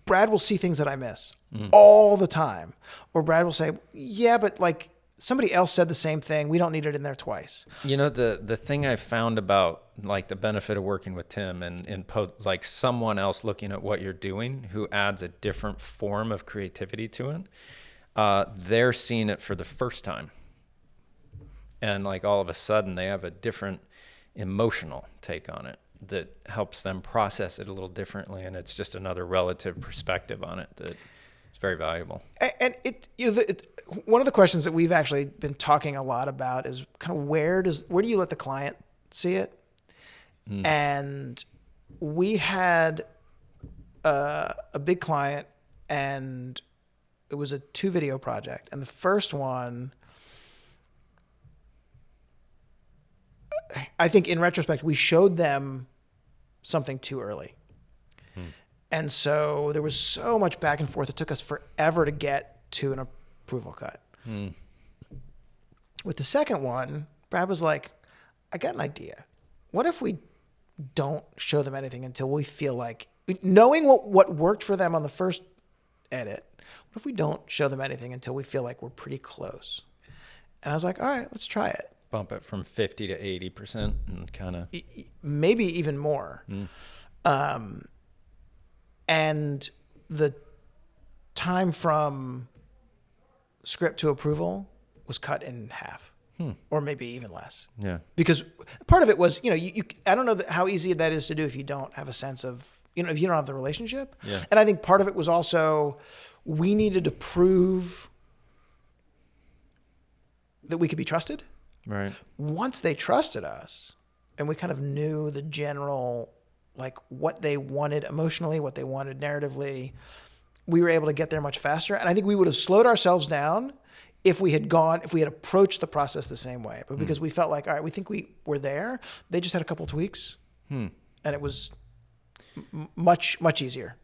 S2: Brad will see things that I miss all the time. Or Brad will say, yeah, but like somebody else said the same thing. We don't need it in there twice.
S1: You know, the thing I found about like the benefit of working with Tim and like someone else looking at what you're doing who adds a different form of creativity to it, they're seeing it for the first time. And like all of a sudden they have a different emotional take on it that helps them process it a little differently. And it's just another relative perspective on it that is very valuable.
S2: And one of the questions that we've actually been talking a lot about is kind of where do you let the client see it? And we had a big client, and it was a 2-video project. And the first one, I think in retrospect, we showed them something too early. And so there was so much back and forth. It took us forever to get to an approval cut. With the second one, Brad was like, I got an idea. What if we don't show them anything until we feel like, knowing what worked for them on the first edit, what if we don't show them anything until we feel like we're pretty close? And I was like, all right, let's try it.
S1: Bump it from 50 to 80% and kind of...
S2: Maybe even more. And the time from script to approval was cut in half. Or maybe even less.
S1: Yeah.
S2: Because part of it was, I don't know how easy that is to do if you don't have a sense of, if you don't have the relationship.
S1: Yeah.
S2: And I think part of it was also, we needed to prove that we could be trusted.
S1: Right.
S2: Once they trusted us and we kind of knew the general, like what they wanted emotionally, what they wanted narratively, we were able to get there much faster. And I think we would have slowed ourselves down if we had approached the process the same way. But because we felt like, all right, we think we were there, they just had a couple tweaks and it was much, much easier.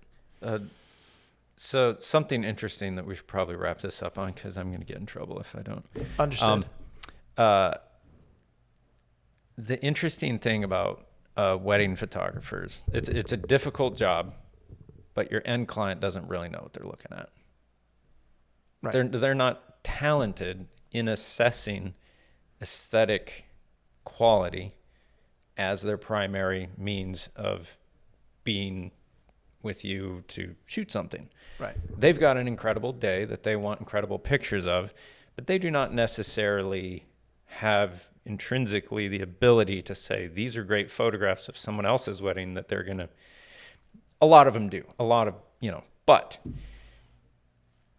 S1: So something interesting that we should probably wrap this up on, because I'm going to get in trouble if I don't.
S2: Understood.
S1: The interesting thing about wedding photographers, it's a difficult job, but your end client doesn't really know what they're looking at. Right. They're not talented in assessing aesthetic quality as their primary means of being with you to shoot something.
S2: Right.
S1: They've got an incredible day that they want incredible pictures of, but they do not necessarily have intrinsically the ability to say, these are great photographs of someone else's wedding that they're going to, a lot of them do, a lot of, but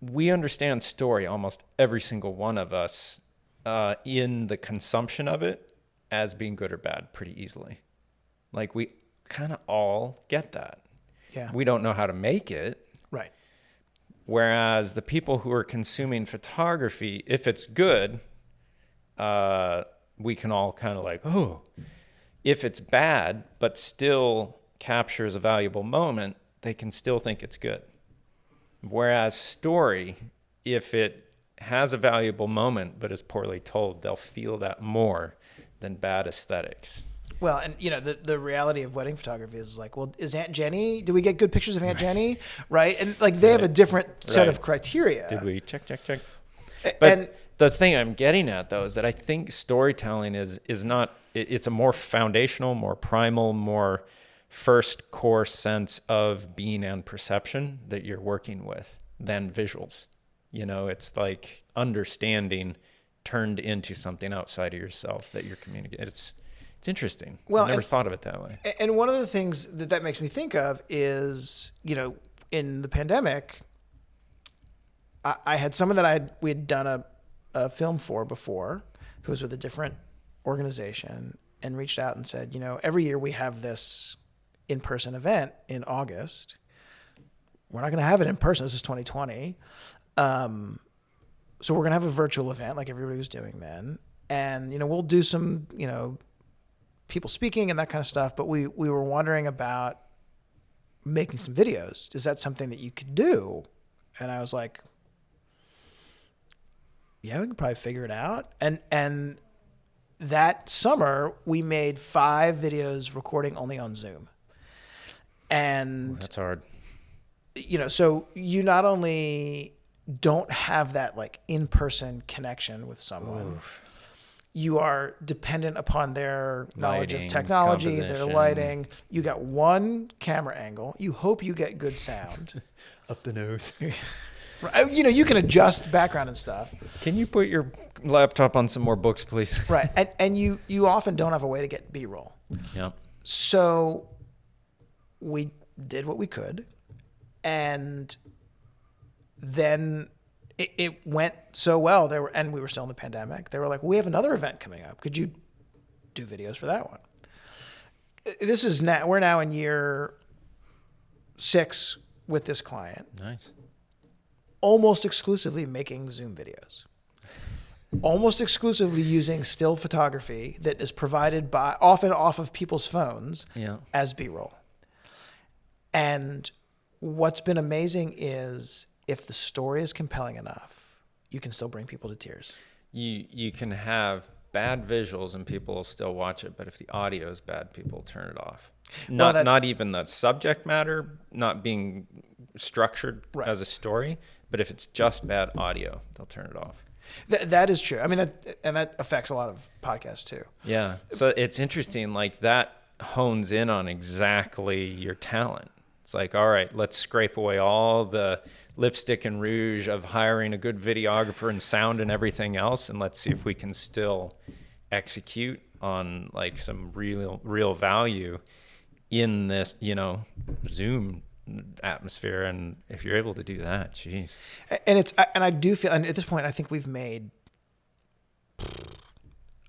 S1: we understand story, almost every single one of us, in the consumption of it as being good or bad pretty easily. Like we kind of all get that.
S2: Yeah.
S1: We don't know how to make it.
S2: Right.
S1: Whereas the people who are consuming photography, if it's good, we can all kind of like, oh, if it's bad, but still captures a valuable moment, they can still think it's good. Whereas story, if it has a valuable moment, but is poorly told, they'll feel that more than bad aesthetics.
S2: Well, and the reality of wedding photography is like, well, is Aunt Jenny? Do we get good pictures of Aunt Jenny? Right. And like they have a different set of criteria.
S1: Did we check? But
S2: And
S1: the thing I'm getting at though is that I think storytelling is not, it's a more foundational, more primal, more first core sense of being and perception that you're working with than visuals. It's like understanding turned into something outside of yourself that you're communicating. It's interesting.
S2: Well,
S1: I never thought of it that way.
S2: And one of the things that makes me think of is, in the pandemic, I had someone that we had done a film for before, who was with a different organization, and reached out and said, every year we have this in-person event in August. We're not going to have it in person. This is 2020. So we're going to have a virtual event like everybody was doing then. And, we'll do some, people speaking and that kind of stuff. But we were wondering about making some videos. Is that something that you could do? And I was like, yeah, we can probably figure it out. And that summer we made 5 videos recording only on Zoom. And
S1: that's hard.
S2: So you not only don't have that like in-person connection with someone,
S1: Oof.
S2: You are dependent upon their knowledge of
S1: Lighting,
S2: technology, their
S1: composition.
S2: lighting. You got one camera angle. You hope you get good sound.
S1: Up the nose.
S2: Right. You can adjust background and stuff.
S1: Can you put your laptop on some more books, please?
S2: Right. And you often don't have a way to get B-roll.
S1: Yeah.
S2: So we did what we could, and then it went so well. And we were still in the pandemic. They were like, "We have another event coming up. Could you do videos for that one?" This is now we're now in year 6 with this client,
S1: Nice.
S2: almost exclusively making Zoom videos. Almost exclusively using still photography that is provided by often off of people's phones as B-roll. And what's been amazing is if the story is compelling enough, you can still bring people to tears.
S1: You can have bad visuals and people will still watch it, but if the audio is bad, people will turn it off. Not even the subject matter not being structured as a story, but if it's just bad audio, they'll turn it off.
S2: That is true. I mean, that affects a lot of podcasts too.
S1: Yeah. So it's interesting, like that hones in on exactly your talent. It's like, all right, let's scrape away all the lipstick and rouge of hiring a good videographer and sound and everything else, and let's see if we can still execute on like some real value in this, Zoom atmosphere. And if you're able to do that, geez.
S2: And I do feel, and at this point, I think we've made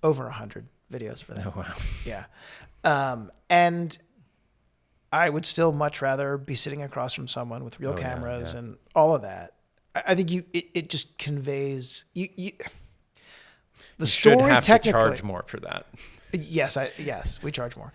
S2: over 100 videos for that.
S1: Oh, wow.
S2: Yeah. And I would still much rather be sitting across from someone with real cameras and all of that. I think it just conveys the story.
S1: Should have
S2: technically
S1: to charge more for that.
S2: Yes, we charge more.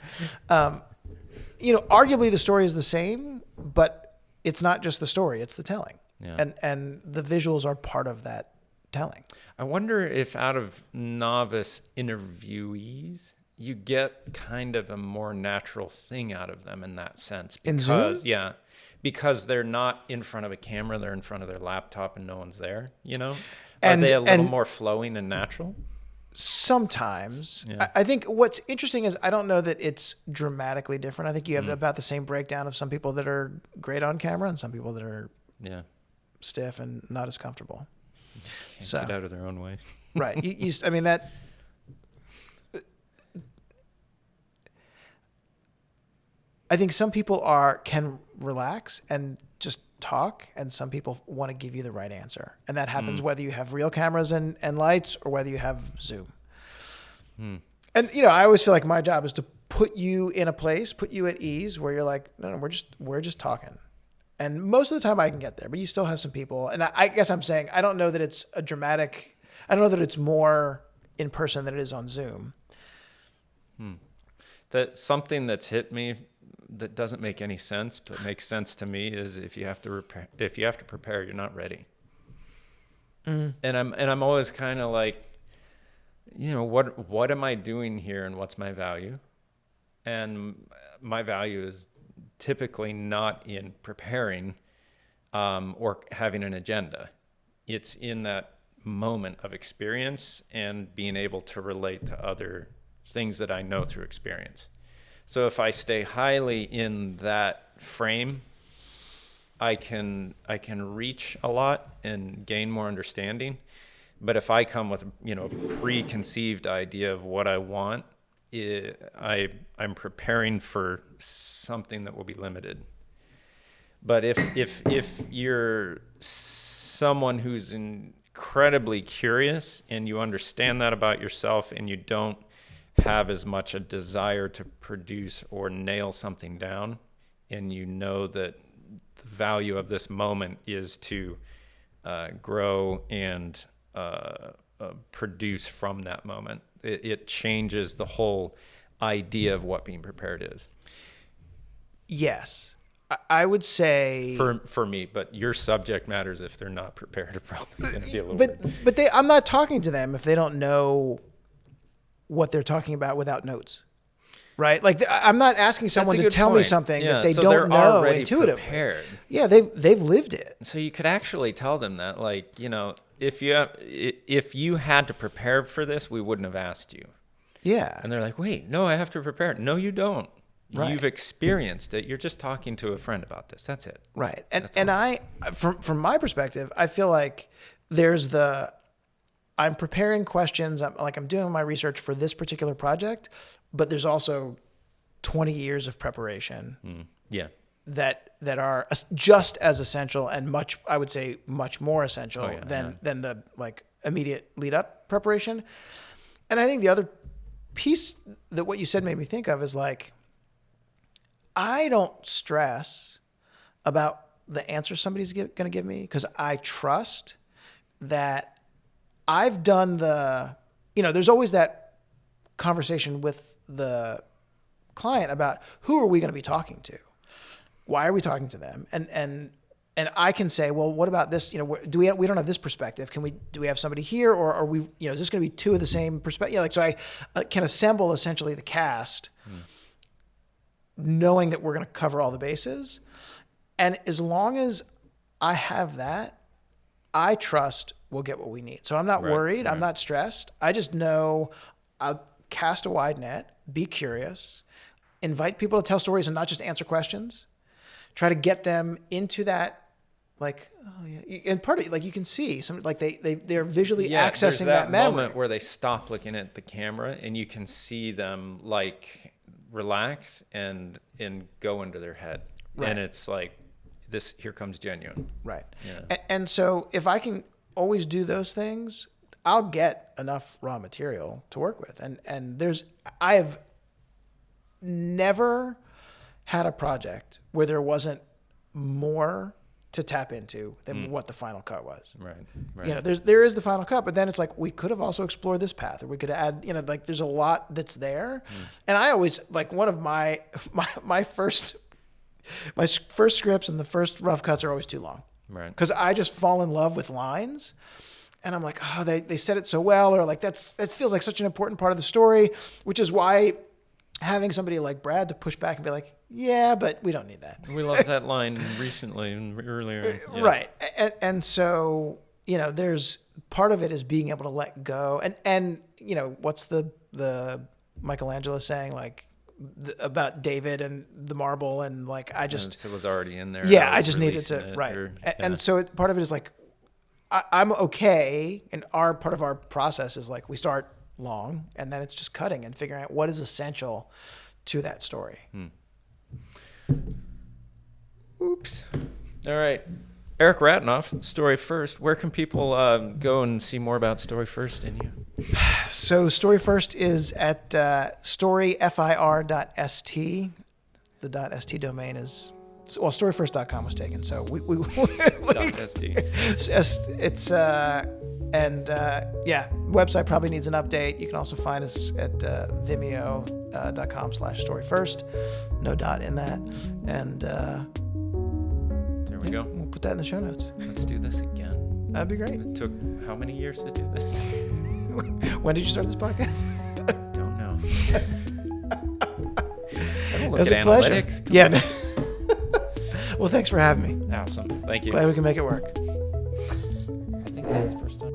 S2: Arguably the story is the same, but it's not just the story; it's the telling, and the visuals are part of that telling.
S1: I wonder if out of novice interviewees, you get kind of a more natural thing out of them in that sense. Because,
S2: in Zoom?
S1: Because they're not in front of a camera, they're in front of their laptop and no one's there, Are
S2: And-
S1: they a little
S2: and-
S1: more flowing and natural?
S2: Sometimes.
S1: Yeah.
S2: I think what's interesting is I don't know that it's dramatically different. I think you have
S1: Mm.
S2: about the same breakdown of some people that are great on camera and some people that are
S1: Yeah.
S2: stiff and not as comfortable.
S1: Can't
S2: So-
S1: get out of their own way.
S2: Right. I mean, that. I think some people can relax and just talk, and some people want to give you the right answer, and that happens whether you have real cameras and lights or whether you have Zoom. And I always feel like my job is to put you in a place, put you at ease, where you're like, no, we're just talking. And most of the time I can get there, but you still have some people, and I guess I'm saying I don't know that it's a dramatic. I don't know that it's more in person than it is on Zoom.
S1: That something that's hit me that doesn't make any sense, but makes sense to me is if you have to prepare, you're not ready. And I'm always kind of like, what am I doing here and what's my value? And my value is typically not in preparing or having an agenda. It's in that moment of experience and being able to relate to other things that I know through experience. So if I stay highly in that frame, I can reach a lot and gain more understanding. But if I come with a preconceived idea of what I want, I'm preparing for something that will be limited. But if you're someone who's incredibly curious and you understand that about yourself and you don't have as much a desire to produce or nail something down, and you know that the value of this moment is to grow and produce from that moment, it changes the whole idea of what being prepared is.
S2: Yes. I would say
S1: For me, but your subject matters. If they're not prepared, are probably going to be a little
S2: but I'm not talking to them if they don't know what they're talking about without notes, right? Like I'm not asking someone to tell me something that they don't know intuitively.
S1: Prepared.
S2: Yeah, they've lived it.
S1: So you could actually tell them that, like, if you had to prepare for this, we wouldn't have asked you.
S2: Yeah.
S1: And they're like, wait, no, I have to prepare. No, you don't.
S2: Right.
S1: You've experienced it. You're just talking to a friend about this. That's it.
S2: Right. And from my perspective, I feel like there's I'm preparing questions. I'm doing my research for this particular project, but there's also 20 years of preparation.
S1: Yeah.
S2: That are just as essential and I would say much more essential than the like immediate lead up preparation. And I think the other piece that what you said made me think of is like, I don't stress about the answer somebody's going to give me because I trust that I've done there's always that conversation with the client about who are we going to be talking to? Why are we talking to them? And I can say, well, what about this? We don't have this perspective. Do we have somebody here, or are we? Is this going to be two of the same perspective? So I can assemble essentially the cast, knowing that we're going to cover all the bases, and as long as I have that, I trust we'll get what we need. So I'm not worried. Right. I'm not stressed. I just know I'll cast a wide net, be curious, invite people to tell stories and not just answer questions. Try to get them into that, like, oh yeah, and part of it, like you can see some, like they're visually accessing that memory.
S1: Moment where they stop looking at the camera and you can see them like relax and go into their head, right. And it's like this. Here comes genuine,
S2: right?
S1: Yeah.
S2: And so if I can always do those things, I'll get enough raw material to work with. And I have never had a project where there wasn't more to tap into than what the final cut was.
S1: Right.
S2: There is the final cut, but then it's like, we could have also explored this path, or we could add, there's a lot that's there. And I always, like, one of my first scripts and the first rough cuts are always too long.
S1: Right.
S2: 'Cause I just fall in love with lines. And I'm like, oh, they said it so well, or like that feels like such an important part of the story, which is why having somebody like Brad to push back and be like, yeah, but we don't need that.
S1: We love that line recently and earlier.
S2: Yeah. Right. And so there's part of it is being able to let go. And what's the Michelangelo saying, like, about David and the marble, and like,
S1: it was already in there.
S2: Yeah, I just needed to, right. And so part of it is like, I'm okay. And part of our process is like, we start long, and then it's just cutting and figuring out what is essential to that story.
S1: Oops. All right. Eric Ratinoff, Story First. Where can people go and see more about Story First and you?
S2: So Story First is at storyfir.st. The .st domain is, well, storyfirst.com was taken. So we
S1: .st.
S2: It's website probably needs an update. You can also find us at vimeo.com/storyfirst. No dot in that. And
S1: there we go.
S2: We'll put that in the show notes.
S1: Let's do this again.
S2: That'd be great.
S1: It took how many years to do this?
S2: When did you start this podcast?
S1: Don't know. I don't look
S2: It was
S1: at
S2: a pleasure.
S1: analytics. Come
S2: Yeah.
S1: on.
S2: Well, thanks for having me.
S1: Awesome. Thank you.
S2: Glad we can make it work.
S1: I think that's the first time.